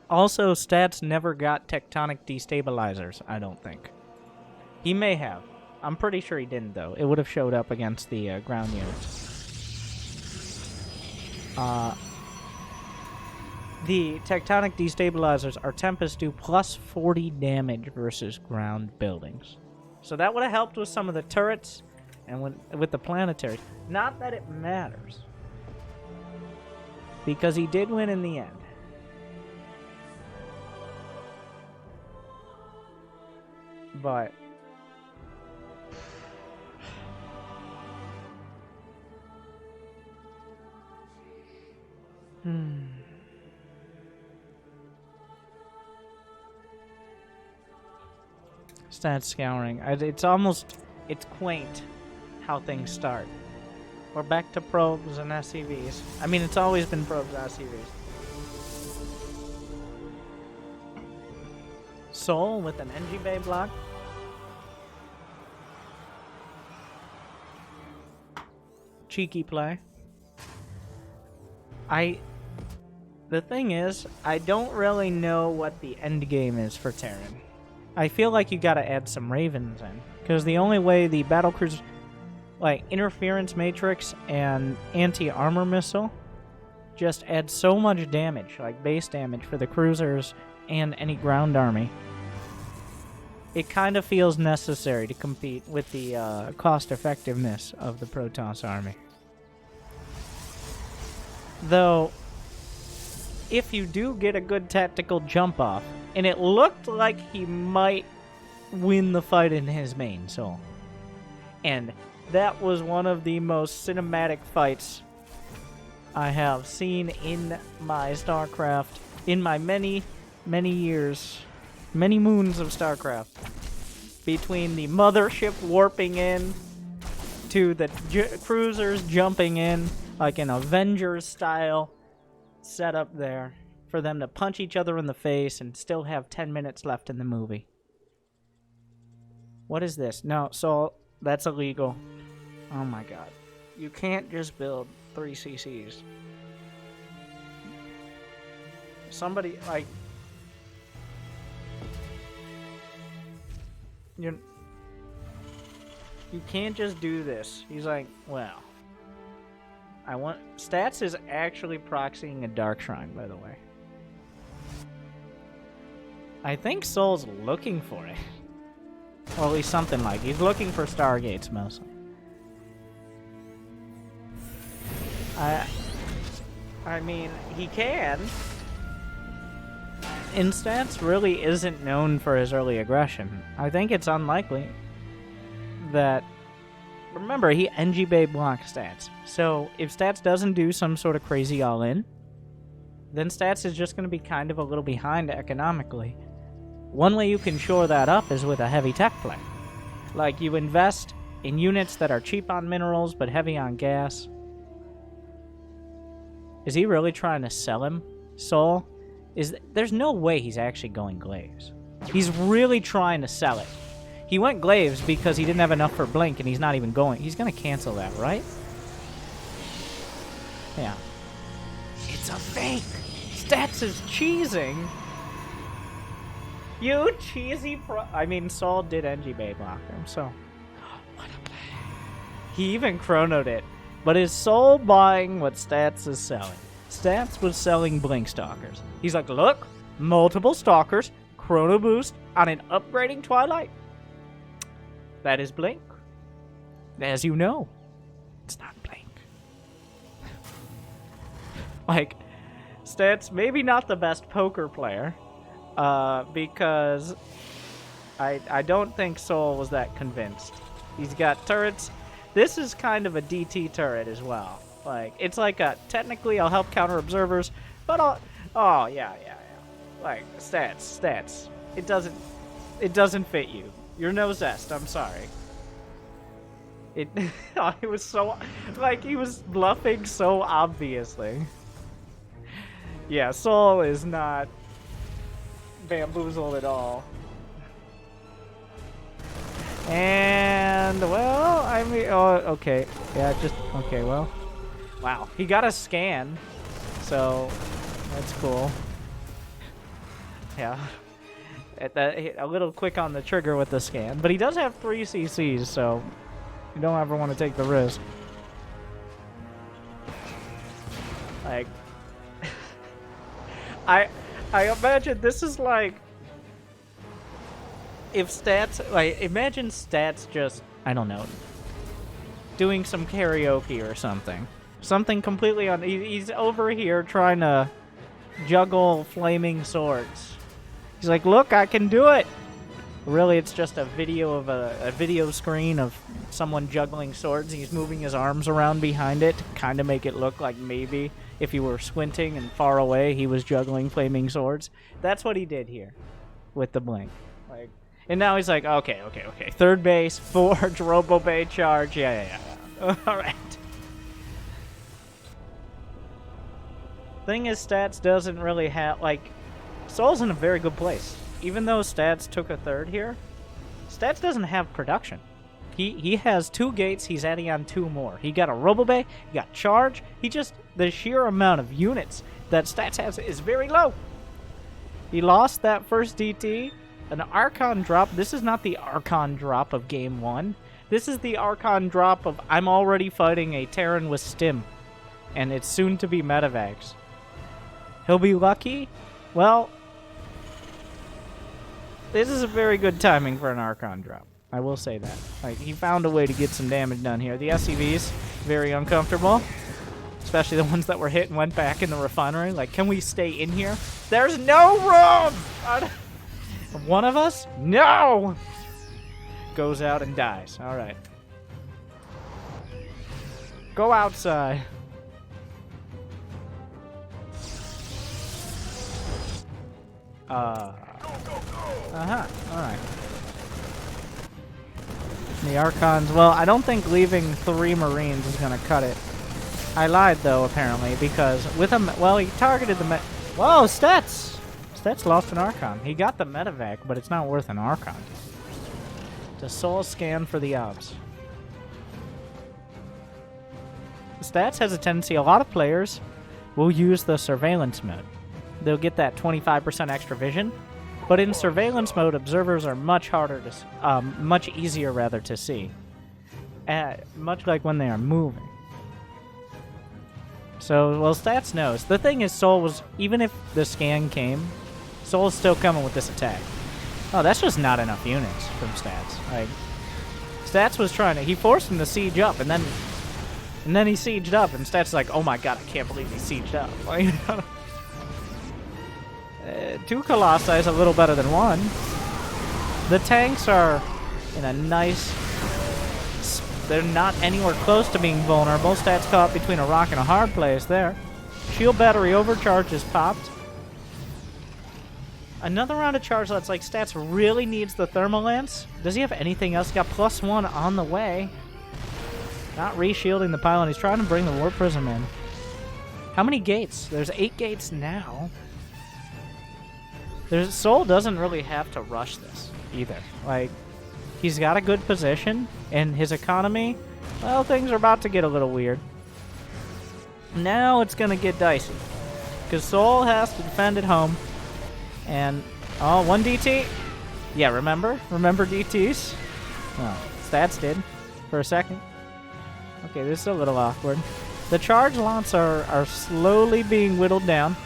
also, Stats never got tectonic destabilizers, I don't think. He may have. I'm pretty sure he didn't, though. It would have showed up against the ground units. The tectonic destabilizers are Tempest do plus 40 damage versus ground buildings. So that would have helped with some of the turrets and with the planetary. Not that it matters, because he did win in the end. But Stat scouring. It's quaint how things start. We're back to probes and SCVs. I mean, it's always been probes and SCVs. souL with an NG Bay block. Cheeky play. The thing is, I don't really know what the end game is for Terran. I feel like you gotta add some Ravens in, because the only way the Battlecruisers, like interference matrix and anti-armor missile, just add so much damage, like base damage for the cruisers and any ground army. It kind of feels necessary to compete with the cost effectiveness of the Protoss army. Though, if you do get a good tactical jump off, and it looked like he might win the fight in his main souL. And that was one of the most cinematic fights I have seen in my StarCraft, in my many, many years, many moons of StarCraft. Between the mothership warping in, to the cruisers jumping in, like an Avengers style setup there, for them to punch each other in the face and still have 10 minutes left in the movie. What is this? No, so that's illegal. Oh my god. You can't just build 3 CCs. Somebody, like... You can't just do this. He's like, well... Stats is actually proxying a Dark Shrine, by the way. I think souL's looking for it. Or at least something like. He's looking for Stargates, mostly. I mean, he can. And Stats really isn't known for his early aggression. I think it's unlikely that... Remember, he NG Bay blocks Stats. So, if Stats doesn't do some sort of crazy all-in, then Stats is just going to be kind of a little behind economically. One way you can shore that up is with a heavy tech play. Like, you invest in units that are cheap on minerals, but heavy on gas. Is he really trying to sell him, souL? There's no way he's actually going Glaives. He's really trying to sell it. He went Glaives because he didn't have enough for Blink, and he's not even going. He's going to cancel that, right? Yeah. It's a fake! Stats is cheesing! You cheesy I mean, souL did NG Bay block him, so... What a play. He even chronoed it. But is souL buying what Stats is selling? Stats was selling Blink Stalkers. He's like, look, multiple Stalkers, chrono boost on an upgrading Twilight. That is Blink. As you know, it's not Blink. Like, Stats, maybe not the best poker player, because I don't think souL was that convinced. He's got turrets. This is kind of a DT turret as well. Like, it's like a, technically I'll help counter observers, but oh, yeah. Like, stats. It doesn't fit you. You're no zest, I'm sorry. It was so, like, he was bluffing so obviously. Yeah, souL is not bamboozled at all. And, well, I mean, oh, okay. Yeah, okay, well. Wow, he got a scan, so that's cool. Yeah. A little quick on the trigger with the scan, but he does have 3 CCs, so you don't ever want to take the risk. Like, I imagine this is like, if Stats, like, imagine Stats just, I don't know, doing some karaoke or something. Something completely he's over here trying to juggle flaming swords. He's like, look, I can do it! Really, it's just a video of a video screen of someone juggling swords. He's moving his arms around behind it to kind of make it look like maybe if you were squinting and far away, he was juggling flaming swords. That's what he did here with the blink. Like, and now he's like, okay. Third base, forge, robo bay charge. Yeah. All right. Thing is, Stats doesn't really have, like, souL's in a very good place. Even though Stats took a third here, Stats doesn't have production. He has 2 gates, he's adding on 2 more. He got a Robobay, he got charge. The sheer amount of units that Stats has is very low. He lost that first DT, an Archon drop. This is not the Archon drop of Game 1. This is the Archon drop of I'm already fighting a Terran with Stim, and it's soon to be Metavax. He'll be lucky? Well, this is a very good timing for an Archon drop. I will say that. Like, he found a way to get some damage done here. The SCVs, very uncomfortable. Especially the ones that were hit and went back in the refinery. Like, can we stay in here? There's no room! One of us? No! Goes out and dies. Alright. Go outside. Alright. The Archons, well, I don't think leaving 3 Marines is gonna cut it. I lied, though, apparently, because with him, well, he targeted the whoa, Stats! Stats lost an Archon. He got the Metavac, but it's not worth an Archon. It's a souL scan for the obs. Stats has a tendency, a lot of players will use the surveillance mode. They'll get that 25% extra vision, but in surveillance mode, observers are much harder to, much easier rather to see. Much like when they are moving. So, well, Stats knows. The thing is, souL was, even if the scan came, souL is still coming with this attack. Oh, that's just not enough units from Stats. Like, Stats was trying to, he forced him to siege up, and then he sieged up, and Stats is like, oh my god, I can't believe he sieged up. Like, 2 Colossi is a little better than 1. The tanks are in a nice... They're not anywhere close to being vulnerable. Stats caught between a rock and a hard place there. Shield battery overcharge is popped. Another round of charge that's like Stats really needs the thermal lance. Does he have anything else? Got +1 on the way. Not reshielding the pylon. He's trying to bring the Warp Prism in. How many gates? There's 8 gates now. souL doesn't really have to rush this either. Like, he's got a good position, and his economy, well, things are about to get a little weird. Now it's going to get dicey, because souL has to defend at home, and, oh, 1 DT? Yeah, remember? Remember DTs? Well, Stats did, for a second. Okay, this is a little awkward. The charge lots are slowly being whittled down.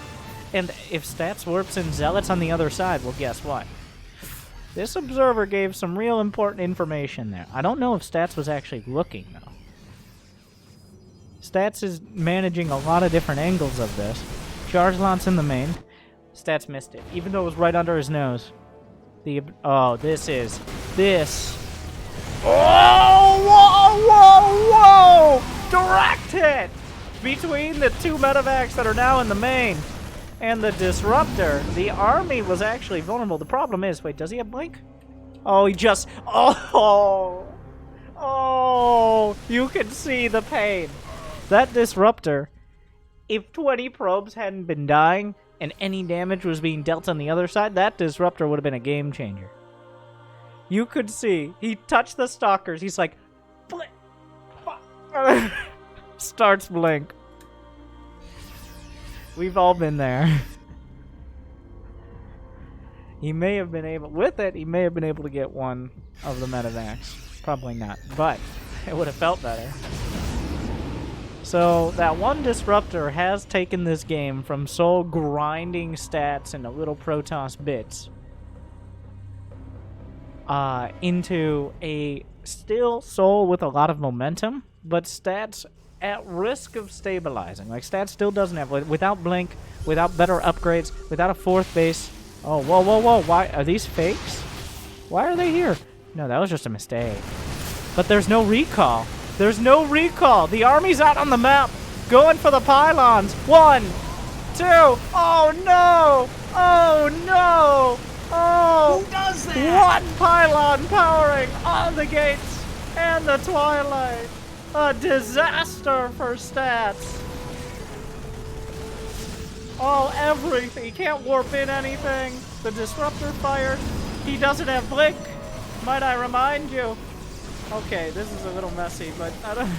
And if Stats warps in Zealots on the other side, well, guess what? This observer gave some real important information there. I don't know if Stats was actually looking, though. Stats is managing a lot of different angles of this. Charge lots in the main. Stats missed it, even though it was right under his nose. Oh, this. Oh, whoa! Direct hit! Between the 2 Metavacs that are now in the main and the Disruptor, the army was actually vulnerable. The problem is, wait, does he have Blink? Oh, he just... Oh, you can see the pain. That Disruptor, if 20 probes hadn't been dying and any damage was being dealt on the other side, that Disruptor would have been a game changer. You could see, he touched the Stalkers, he's like, Blink! Starts Blink. We've all been there. He may have been able, with it, he may have been able to get 1 of the Metavacs. Probably not, but it would have felt better. So, that 1 Disruptor has taken this game from souL grinding Stats into little Protoss bits into a still souL with a lot of momentum, but Stats at risk of stabilizing. Like, Stats still doesn't have, without Blink, without better upgrades, without a 4th base. Oh, whoa. Why are these fakes? Why are they here? No, that was just a mistake. But there's no recall. There's no recall. The army's out on the map. Going for the pylons. 1, 2. Oh, no. Oh, no. Oh. Who does that? 1 pylon powering all the gates and the twilight. A disaster for stats. Oh, everything. He can't warp in anything. The disruptor fired. He doesn't have blink. Might I remind you? Okay, this is a little messy, but I don't...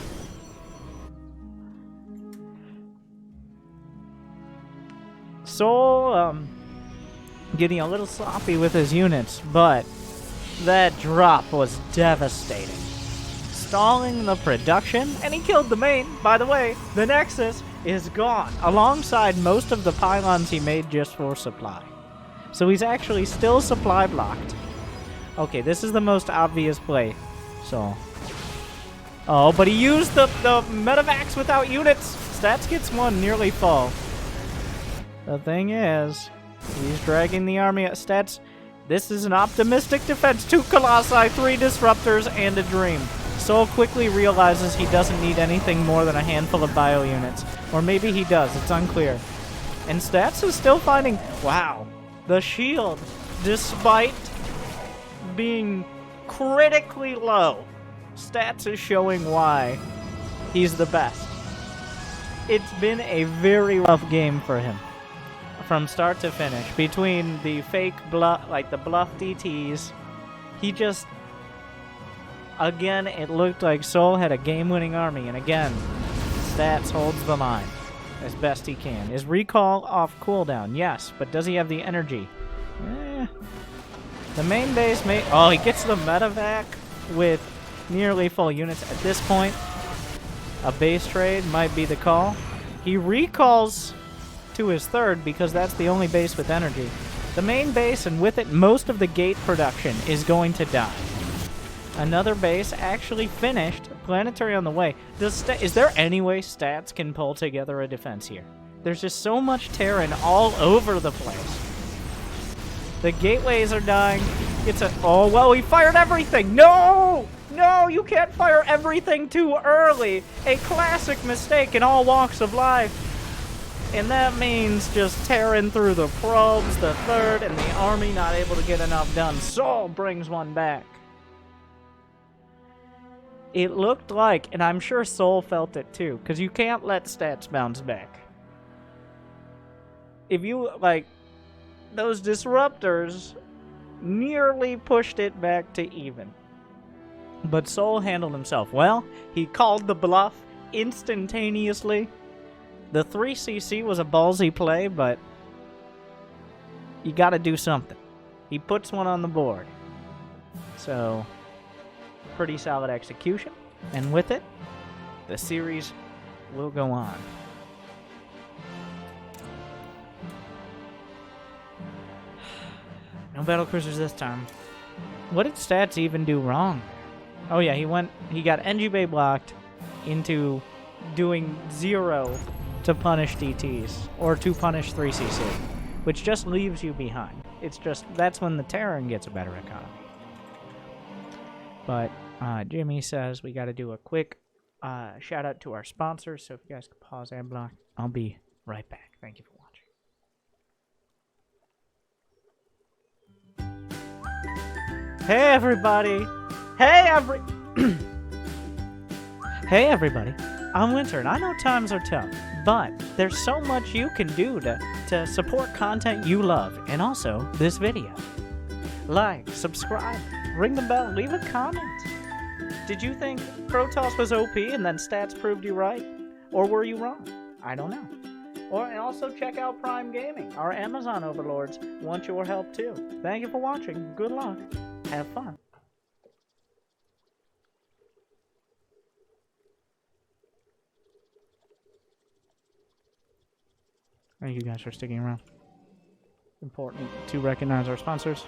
souL, getting a little sloppy with his units, but that drop was devastating. Stalling the production, and he killed the main. By the way, the Nexus is gone, alongside most of the pylons he made just for supply. So he's actually still supply blocked. Okay, this is the most obvious play. So... oh, but he used the medevacs without units. Stats gets 1, nearly full. The thing is, he's dragging the army at stats. This is an optimistic defense. 2 Colossi, 3 Disruptors, and a Dream. souL quickly realizes he doesn't need anything more than a handful of bio units. Or maybe he does, it's unclear. And stats is still finding... wow. The shield, despite being critically low, stats is showing why he's the best. It's been a very rough game for him. From start to finish. Between the fake bluff, like the bluff DTs, he just... again, it looked like souL had a game-winning army, and again, stats holds the line as best he can. Is recall off cooldown? Yes, but does he have the energy? The main base may... oh, he gets the medevac with nearly full units. At this point, a base trade might be the call. He recalls to his 3rd because that's the only base with energy. The main base, and with it, most of the gate production is going to die. Another base actually finished. Planetary on the way. Is there any way stats can pull together a defense here? There's just so much Terran all over the place. The gateways are dying. It's a... oh, well, he fired everything. No! No, you can't fire everything too early. A classic mistake in all walks of life. And that means just tearing through the probes, the 3rd, and the army not able to get enough done. souL brings 1 back. It looked like, and I'm sure souL felt it too, because you can't let stats bounce back. If you, like, those disruptors nearly pushed it back to even. But souL handled himself well. He called the bluff instantaneously. The 3cc was a ballsy play, but you gotta do something. He puts 1 on the board. So... pretty solid execution, and with it, the series will go on. No Battlecruisers this time. What did stats even do wrong? Oh yeah, he got NG Bay blocked into doing 0 to punish DTs, or to punish 3cc, which just leaves you behind. It's just, that's when the Terran gets a better economy. But Jimmy says we got to do a quick shout out to our sponsors. So if you guys could pause and block, I'll be right back. Thank you for watching. Hey everybody! Hey everybody! I'm Winter, and I know times are tough, but there's so much you can do to support content you love, and also this video. Like, subscribe, ring the bell, leave a comment. Did you think Protoss was OP and then stats proved you right? Or were you wrong? I don't know. And also check out Prime Gaming. Our Amazon overlords want your help too. Thank you for watching. Good luck. Have fun. Thank you guys for sticking around. Important to recognize our sponsors.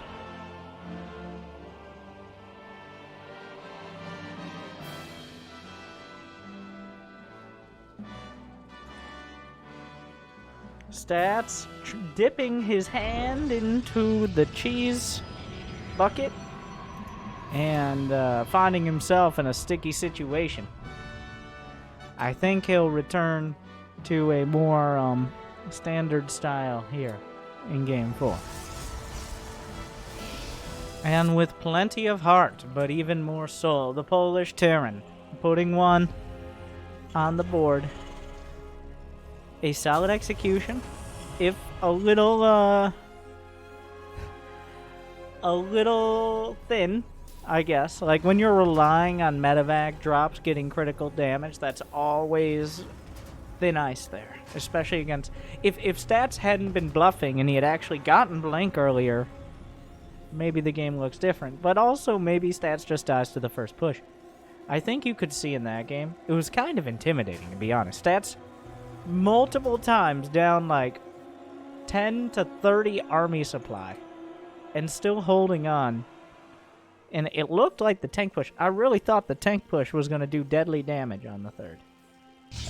Stats dipping his hand into the cheese bucket and finding himself in a sticky situation. I think he'll return to a more standard style here in Game 4. And with plenty of heart, but even more soul, the Polish Terran, putting one on the board. A solid execution, if a little thin, I guess. Like, when you're relying on medevac drops getting critical damage, that's always thin ice there. Especially against... If stats hadn't been bluffing and he had actually gotten blank earlier, maybe the game looks different. But also, maybe stats just dies to the first push. I think you could see in that game, it was kind of intimidating, to be honest. Stats multiple times down like 10 to 30 army supply and still holding on. And it looked like the tank push. I really thought the tank push was going to do deadly damage on the third.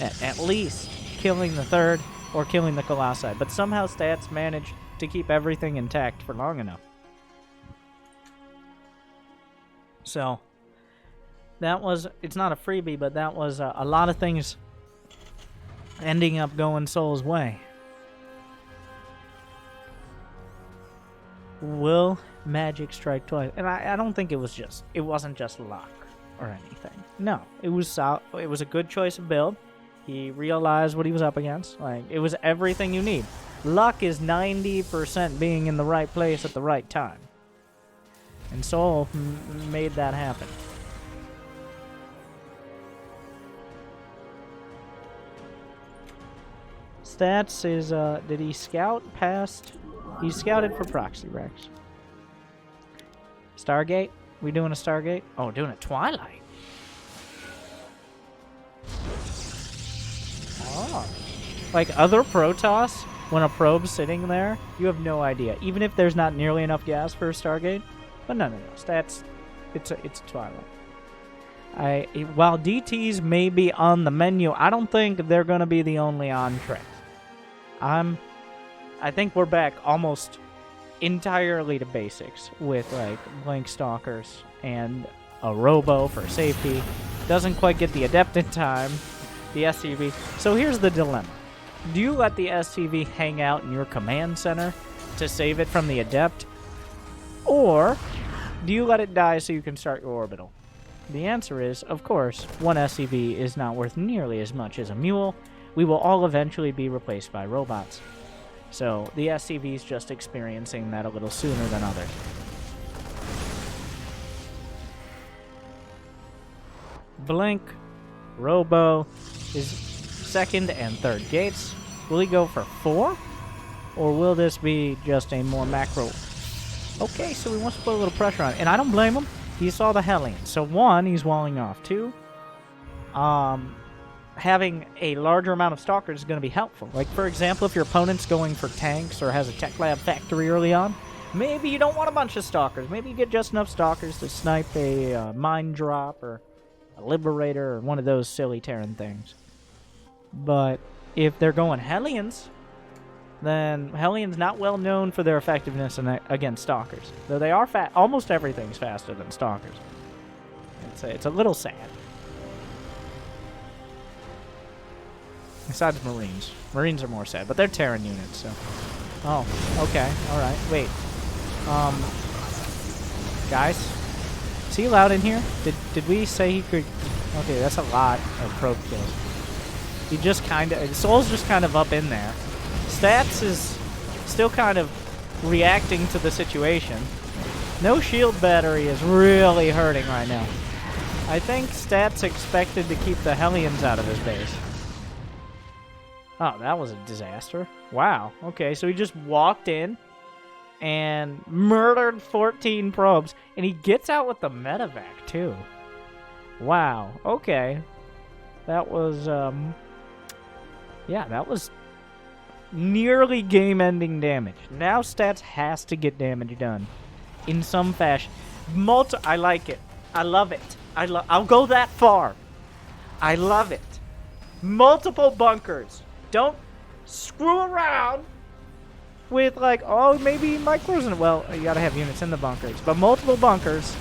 At least killing the third or killing the Colossi. But somehow stats managed to keep everything intact for long enough. So, that was, it's not a freebie, but that was a lot of things ending up going souL's way. Will magic strike twice? And I don't think it wasn't just luck or anything. No, it was a good choice of build. He realized what he was up against. Like, it was everything you need. Luck is 90% being in the right place at the right time. And souL made that happen. Stats is, did he scout past? He scouted for proxy Rex. Stargate? We doing a Stargate? Oh, doing a Twilight. Oh. Like other Protoss, when a probe's sitting there, you have no idea. Even if there's not nearly enough gas for a Stargate. But no. Stats, it's a Twilight. While DTs may be on the menu, I don't think they're going to be the only entree. I think we're back almost entirely to basics with like blank stalkers and a robo for safety. Doesn't quite get the adept in time, the SCV. So here's the dilemma. Do you let the SCV hang out in your command center to save it from the adept? Or do you let it die so you can start your orbital? The answer is, of course, one SCV is not worth nearly as much as a mule. We will all eventually be replaced by robots. So the SCV is just experiencing that a little sooner than others. Blink, Robo, is second and third gates. Will he go for 4? Or will this be just a more macro? Okay, so he wants to put a little pressure on it. And I don't blame him. He saw the Hellions. So 1, he's walling off. 2, having a larger amount of stalkers is going to be helpful. Like, for example, if your opponent's going for tanks or has a tech lab factory early on, maybe you don't want a bunch of stalkers. Maybe you get just enough stalkers to snipe a mine drop or a liberator or one of those silly Terran things. But if they're going Hellions, then Hellions not well known for their effectiveness against stalkers. Though they are almost everything's faster than stalkers. It's a little sad. Besides Marines. Marines are more sad, but they're Terran units, so... Oh, okay, alright, wait. Guys? Is he allowed in here? Did we say he could... Okay, that's a lot of probe kills. He just kinda... souL's just kind of up in there. Stats is still kind of reacting to the situation. No shield battery is really hurting right now. I think Stats expected to keep the Hellions out of his base. Oh, that was a disaster. Wow. Okay, so he just walked in and murdered 14 probes, and he gets out with the medevac, too. Wow. Okay. That was, yeah, that was nearly game-ending damage. Now Stats has to get damage done in some fashion. I like it. I love it. I'll go that far. I love it. Multiple bunkers. Don't screw around with, like, oh, maybe micros in it. Well, you gotta have units in the bunkers. But multiple bunkers,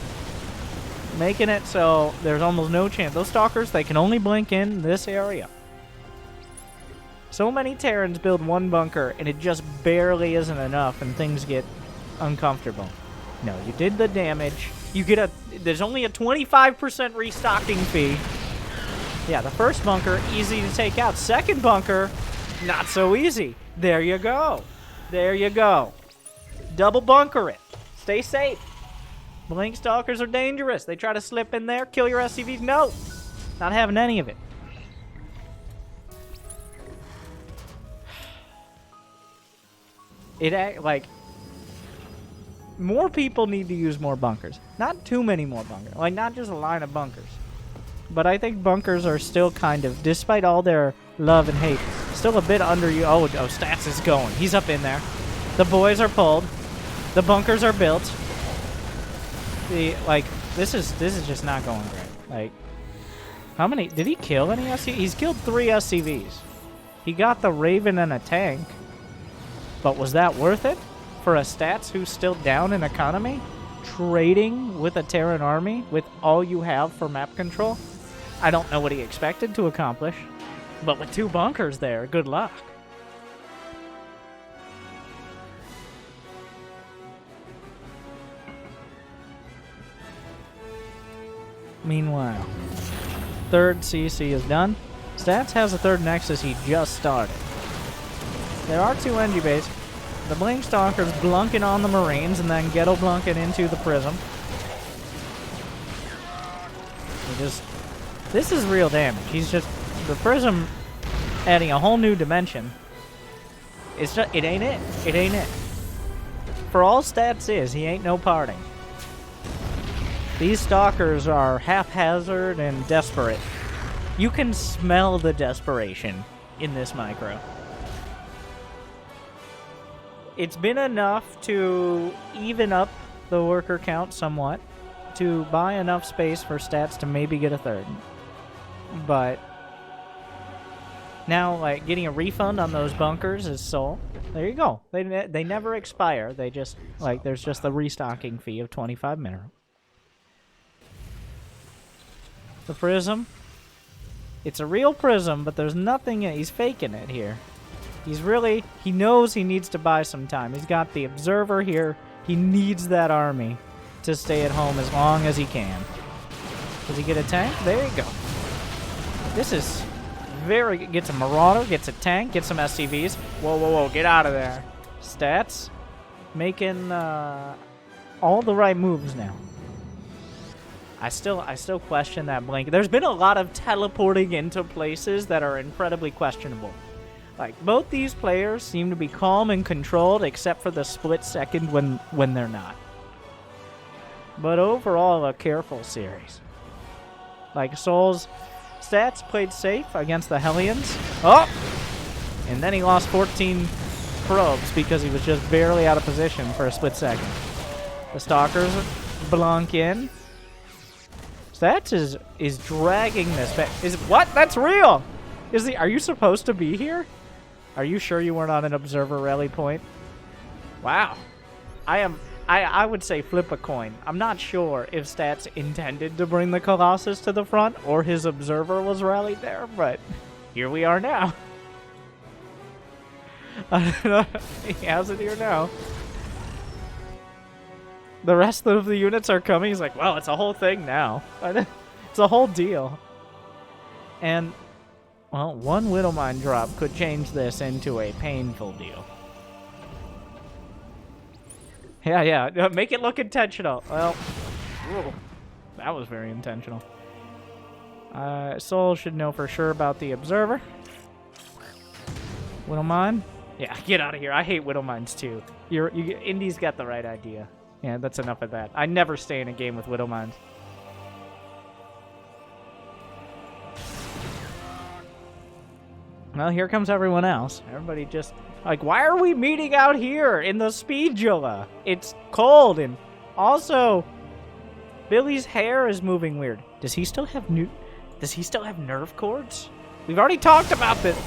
making it so there's almost no chance. Those stalkers, they can only blink in this area. So many Terrans build one bunker, and it just barely isn't enough, and things get uncomfortable. No, you did the damage. You get there's only a 25% restocking fee. Yeah, the first bunker, easy to take out. Second bunker, not so easy. There you go. There you go. Double bunker it. Stay safe. Blink stalkers are dangerous. They try to slip in there, kill your SCVs. No, not having any of it. Like, more people need to use more bunkers. Not too many more bunkers. Like, not just a line of bunkers. But I think bunkers are still kind of, despite all their love and hate, still a bit under you. Oh, Stats is going. He's up in there. The boys are pulled. The bunkers are built. This is just not going great. Like, how many? Did he kill any SCVs? He's killed 3 SCVs. He got the Raven and a tank. But was that worth it? For a Stats who's still down in economy? Trading with a Terran army with all you have for map control? I don't know what he expected to accomplish. But with 2 bunkers there, good luck. Meanwhile, 3rd CC is done. Stats has a 3rd Nexus he just started. There are 2 NG bays. The Blink Stalker's blunking on the Marines and then ghetto blunking into the Prism. This is real damage. He's just, the Prism adding a whole new dimension. It's just, it ain't it. It ain't it. For all Stats is, he ain't no parting. These Stalkers are haphazard and desperate. You can smell the desperation in this micro. It's been enough to even up the worker count somewhat, to buy enough space for Stats to maybe get a 3rd. But now, like, getting a refund on those bunkers is souL. There you go. They never expire. They just, like, there's just the restocking fee of 25 mineral. The Prism. It's a real Prism, but there's nothing, he's faking it here. He knows he needs to buy some time. He's got the Observer here. He needs that army to stay at home as long as he can. Does he get a tank? There you go. This is very... Gets a Marauder, gets a tank, gets some SCVs. Whoa, whoa, whoa, get out of there. Stats. Making all the right moves now. I still question that blink. There's been a lot of teleporting into places that are incredibly questionable. Like, both these players seem to be calm and controlled, except for the split second when they're not. But overall, a careful series. Like, souL's Stats played safe against the Hellions. Oh! And then he lost 14 probes because he was just barely out of position for a split second. The Stalkers blunk in. Stats is dragging this back. What? That's real! Are you supposed to be here? Are you sure you weren't on an Observer rally point? Wow. I would say flip a coin. I'm not sure if Stats intended to bring the Colossus to the front or his Observer was rallied there, but here we are now. He has it here now. The rest of the units are coming. He's like, well, it's a whole thing now. It's a whole deal. And... well, one Widowmine drop could change this into a painful deal. Yeah. Make it look intentional. Well, whoa, that was very intentional. souL should know for sure about the Observer. Widowmine? Yeah, get out of here. I hate Widowmines too. Indy's got the right idea. Yeah, that's enough of that. I never stay in a game with Widowmines. Well, here comes everyone else. Everybody just... like, why are we meeting out here in the Speedula? It's cold, and also... Billy's hair is moving weird. Does he still have nerve cords? We've already talked about this.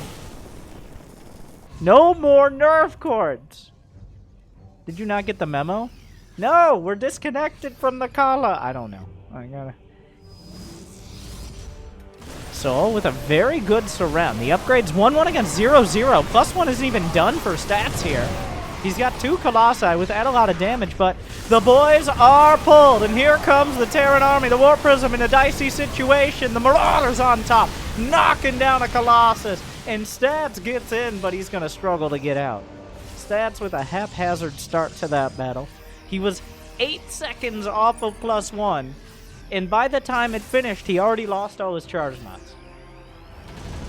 No more nerve cords. Did you not get the memo? No, we're disconnected from the Kala. I don't know. I gotta... souL with a very good surround. The upgrade's 1-1 against 0-0. +1 isn't even done for stats here. He's got 2 Colossi without a lot of damage, but the boys are pulled, and here comes the Terran army, the War Prism in a dicey situation. The Marauders on top, knocking down a Colossus, and Stats gets in, but he's going to struggle to get out. Stats with a haphazard start to that battle. He was 8 seconds off of +1, and by the time it finished, he already lost all his charge knots.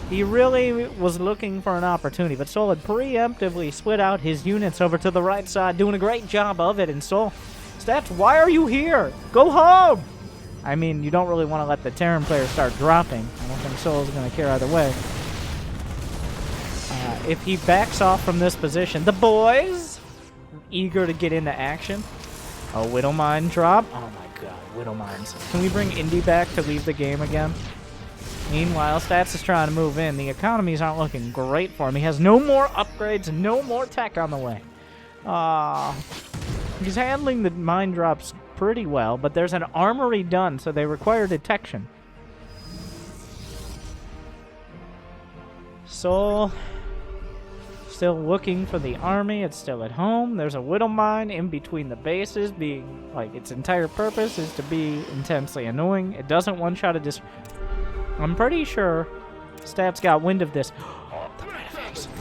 He really was looking for an opportunity, but souL had preemptively split out his units over to the right side, doing a great job of it, and souL, Stats, why are you here? Go home! I mean, you don't really want to let the Terran players start dropping. I don't think souL is going to care either way. If he backs off from this position, the boys, eager to get into action. Oh, Widow Mine drop. Oh my god, Widow Mines. Can we bring Indy back to leave the game again? Meanwhile, Stats is trying to move in. The economies aren't looking great for him. He has no more upgrades, no more tech on the way. He's handling the mine drops pretty well, but there's an armory done, so they require detection. souL still looking for the army. It's still at home. There's a Widow Mine in between the bases, being like its entire purpose is to be intensely annoying. It doesn't one-shot a I'm pretty sure Stats got wind of this.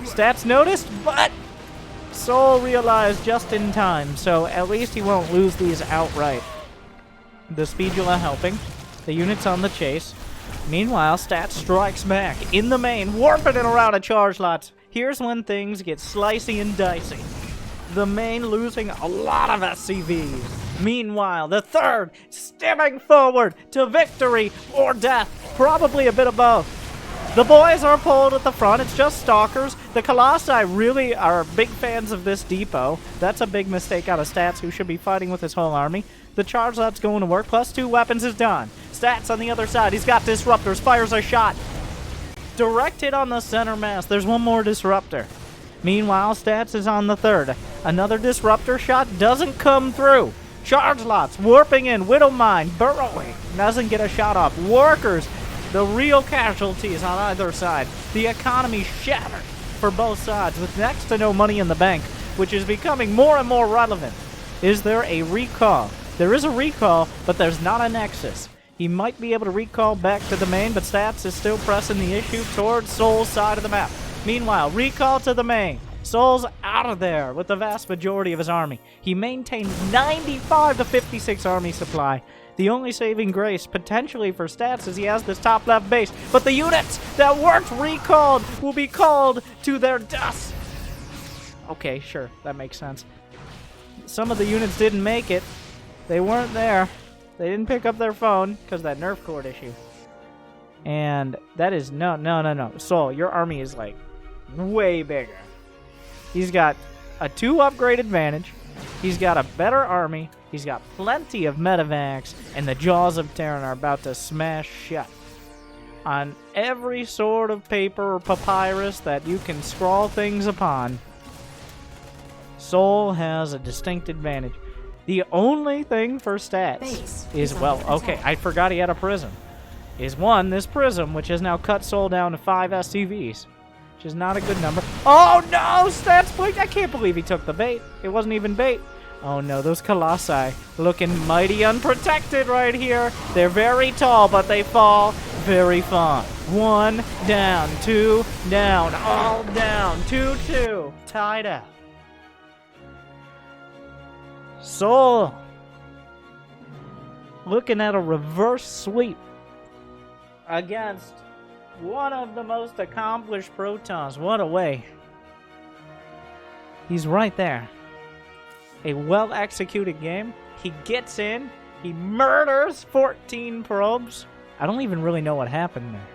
Stats noticed, but souL realized just in time, so at least he won't lose these outright. The Speedula helping. The units on the chase. Meanwhile, Stats strikes back in the main, warping it around a charge lot. Here's when things get slicey and dicey. The main losing a lot of SCVs. Meanwhile, the third stemming forward to victory or death. Probably a bit of both. The boys are pulled at the front. It's just stalkers. The Colossi really are big fans of this depot. That's a big mistake out of Stats, who should be fighting with his whole army. The charge lot's going to work. +2 weapons is done. Stats on the other side. He's got disruptors. Fires a shot. Direct hit on the center mass. There's one more disruptor. Meanwhile, Stats is on the third. Another disruptor shot doesn't come through. Charge lots warping in. Widow Mine burrowing. Doesn't get a shot off. Workers, the real casualties on either side. The economy shattered for both sides with next to no money in the bank, which is becoming more and more relevant. Is there a recall? There is a recall, but there's not a nexus. He might be able to recall back to the main, but Stats is still pressing the issue towards souL's side of the map. Meanwhile, recall to the main. souL's out of there with the vast majority of his army. He maintains 95 to 56 army supply. The only saving grace, potentially for Stats, is he has this top left base. But the units that weren't recalled will be called to their deaths. Okay, sure, that makes sense. Some of the units didn't make it. They weren't there. They didn't pick up their phone because of that nerf cord issue. And that is no. souL, your army is like way bigger. He's got a 2 upgrade advantage. He's got a better army. He's got plenty of medevacs, and the jaws of Terran are about to smash shut. On every sort of paper or papyrus that you can scrawl things upon, souL has a distinct advantage. The only thing for Stats is, well, okay, I forgot he had a prism. Is one, this prism, which has now cut souL down to 5 SCVs, which is not a good number. Oh no, Stats blinked. I can't believe he took the bait. It wasn't even bait. Oh no, those Colossi looking mighty unprotected right here. They're very tall, but they fall very far. 1 down, 2 down, all down, 2-2, tied up. souL looking at a reverse sweep against one of the most accomplished Protoss. What a way. He's right there. A well-executed game. He gets in. He murders 14 probes. I don't even really know what happened there.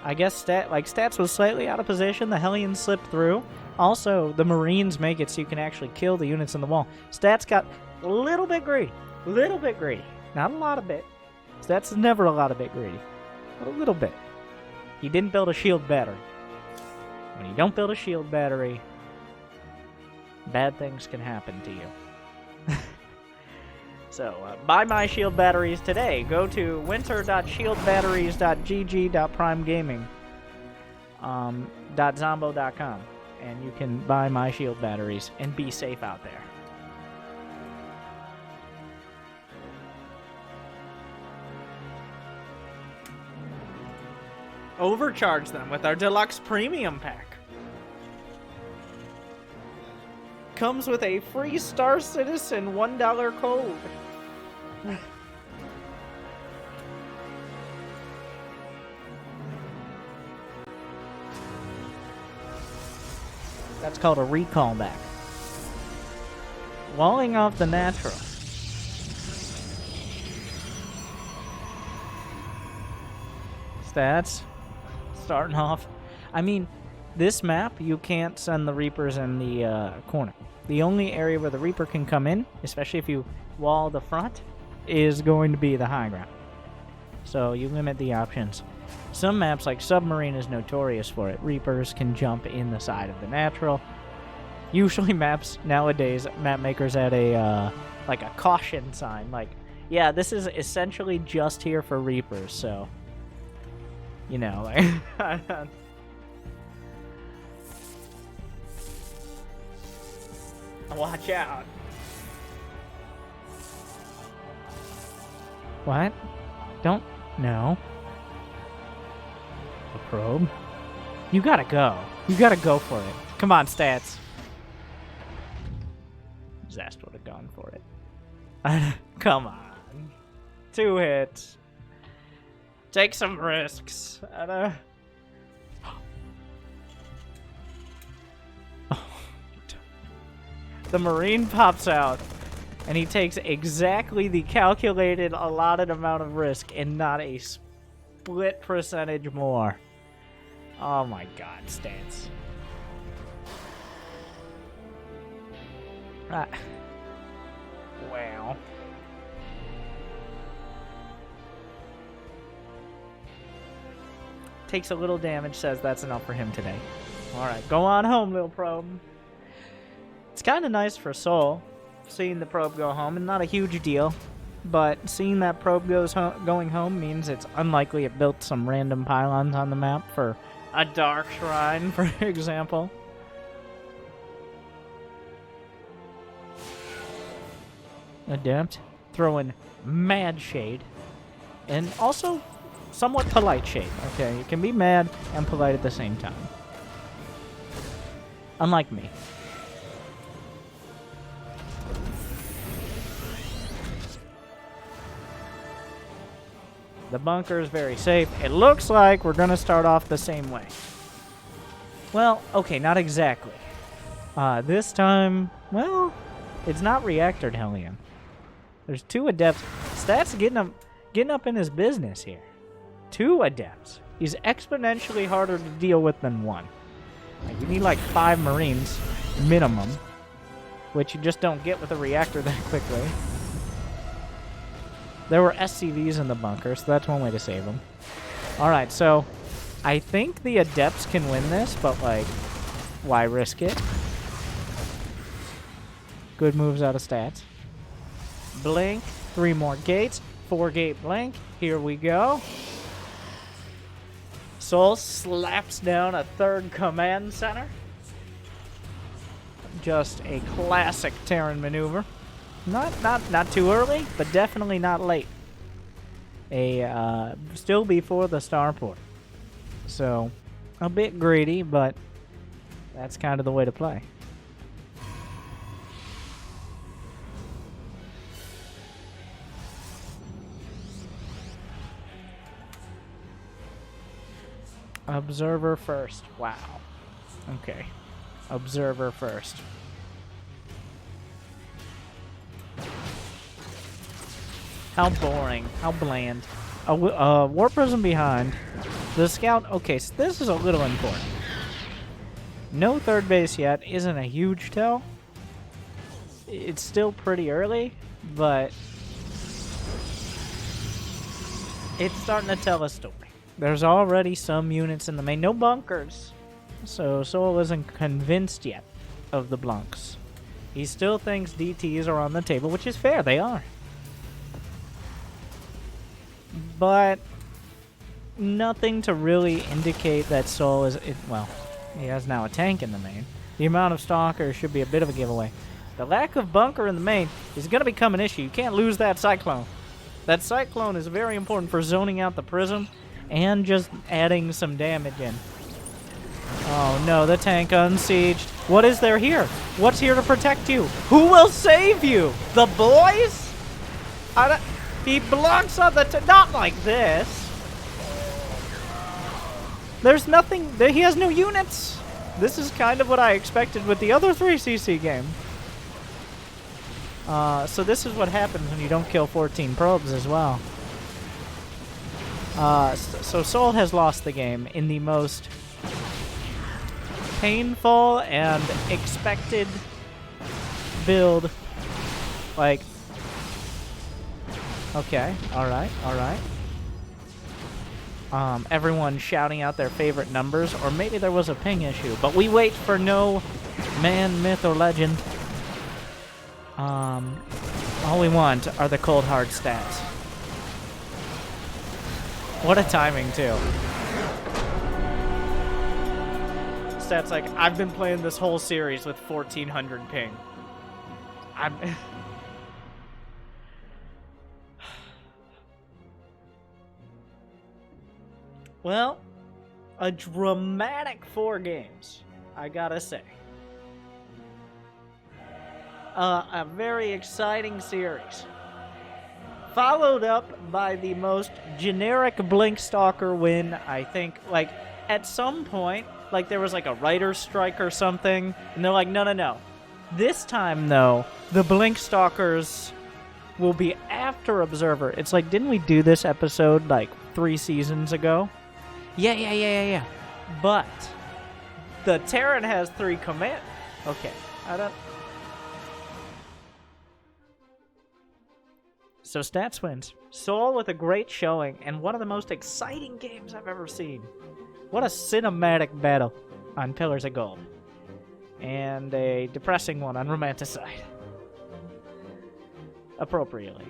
I guess Stats was slightly out of position. The Hellions slipped through. Also, the Marines make it so you can actually kill the units in the wall. Stats got a little bit greedy. Little bit greedy. Not a lot of bit. Stats is never a lot of bit greedy. But a little bit. He didn't build a shield battery. When you don't build a shield battery, bad things can happen to you. So, buy my shield batteries today. Go to winter.shieldbatteries.gg.primegaming.zombo.com and you can buy my shield batteries and be safe out there. Overcharge them with our deluxe premium pack. Comes with a free Star Citizen $1 code. That's called a recall back. Walling off the natural. Stats. Starting off. I mean, this map, you can't send the Reapers in the corner. The only area where the Reaper can come in, especially if you wall the front, is going to be the high ground. So you limit the options. Some maps, like Submarine, is notorious for it. Reapers can jump in the side of the natural. Usually maps nowadays, map makers add a like a caution sign. Like, yeah, this is essentially just here for Reapers, so... You know, like... Watch out. What? Don't... No. A probe? You gotta go. You gotta go for it. Come on, stats. Zast would have gone for it. Come on. 2 hits. Take some risks. The Marine pops out, and he takes exactly the calculated allotted amount of risk and not a split percentage more. Oh my god, stats. Wow. Takes a little damage, says that's enough for him today. Alright, go on home, little probe. It's kind of nice for souL, seeing the probe go home, and not a huge deal. But seeing that probe going home means it's unlikely it built some random pylons on the map for a dark shrine, for example. Adept, throwing mad shade, and also somewhat polite shade. Okay, you can be mad and polite at the same time. Unlike me. The bunker is very safe. It looks like we're going to start off the same way. Well, okay, not exactly. This time, well, it's not Reactored Hellion. There's 2 Adepts. Stats getting up in his business here. 2 Adepts. He's exponentially harder to deal with than 1. Like, you need like 5 Marines, minimum, which you just don't get with a reactor that quickly. There were SCVs in the bunker, so that's one way to save them. Alright, so I think the Adepts can win this, but, like, why risk it? Good moves out of stats. Blink, 3 more gates, 4-gate blink. Here we go. souL slaps down a 3rd command center. Just a classic Terran maneuver. Not too early, but definitely not late. Still before the starport. So, a bit greedy, but that's kind of the way to play. Observer first. Wow. Okay. Observer first. How boring. How bland. War Prism behind. The scout... Okay, so this is a little important. No 3rd base yet. Isn't a huge tell. It's still pretty early, but... it's starting to tell a story. There's already some units in the main. No bunkers. So souL isn't convinced yet of the blunks. He still thinks DTs are on the table, which is fair. They are. but nothing to really indicate that souL is... well, he has now a tank in the main. The amount of stalkers should be a bit of a giveaway. The lack of bunker in the main is going to become an issue. You can't lose that Cyclone. That Cyclone is very important for zoning out the Prism and just adding some damage in. Oh no, the tank unsieged. What is there here? What's here to protect you? Who will save you? The boys? He blocks on the... not like this. There's nothing... he has no units. This is kind of what I expected with the other 3cc game. So this is what happens when you don't kill 14 probes as well. So souL has lost the game in the most painful and expected build. Like, okay, alright. Everyone shouting out their favorite numbers, or maybe there was a ping issue, but we wait for no man, myth, or legend. All we want are the cold hard stats. What a timing, too. Stats like, I've been playing this whole series with 1400 ping. Well, a dramatic 4 games, I gotta say. A very exciting series. Followed up by the most generic Blink Stalker win, I think. Like, at some point, like, there was like a writer's strike or something, and they're like, no. This time, though, the Blink Stalkers will be after Observer. It's like, didn't we do this episode, like, 3 seasons ago? Yeah. But the Terran has 3 command... Okay, I don't... So stats wins. souL with a great showing, and one of the most exciting games I've ever seen. What a cinematic battle on Pillars of Gold. And a depressing one on Romanticide. Appropriately.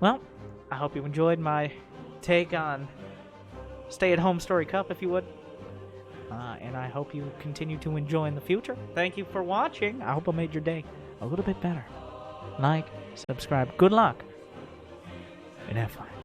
Well, I hope you enjoyed my take on Stay-at-Home Story Cup, if you would. And I hope you continue to enjoy in the future. Thank you for watching. I hope I made your day a little bit better. Like, subscribe. Good luck, and have fun.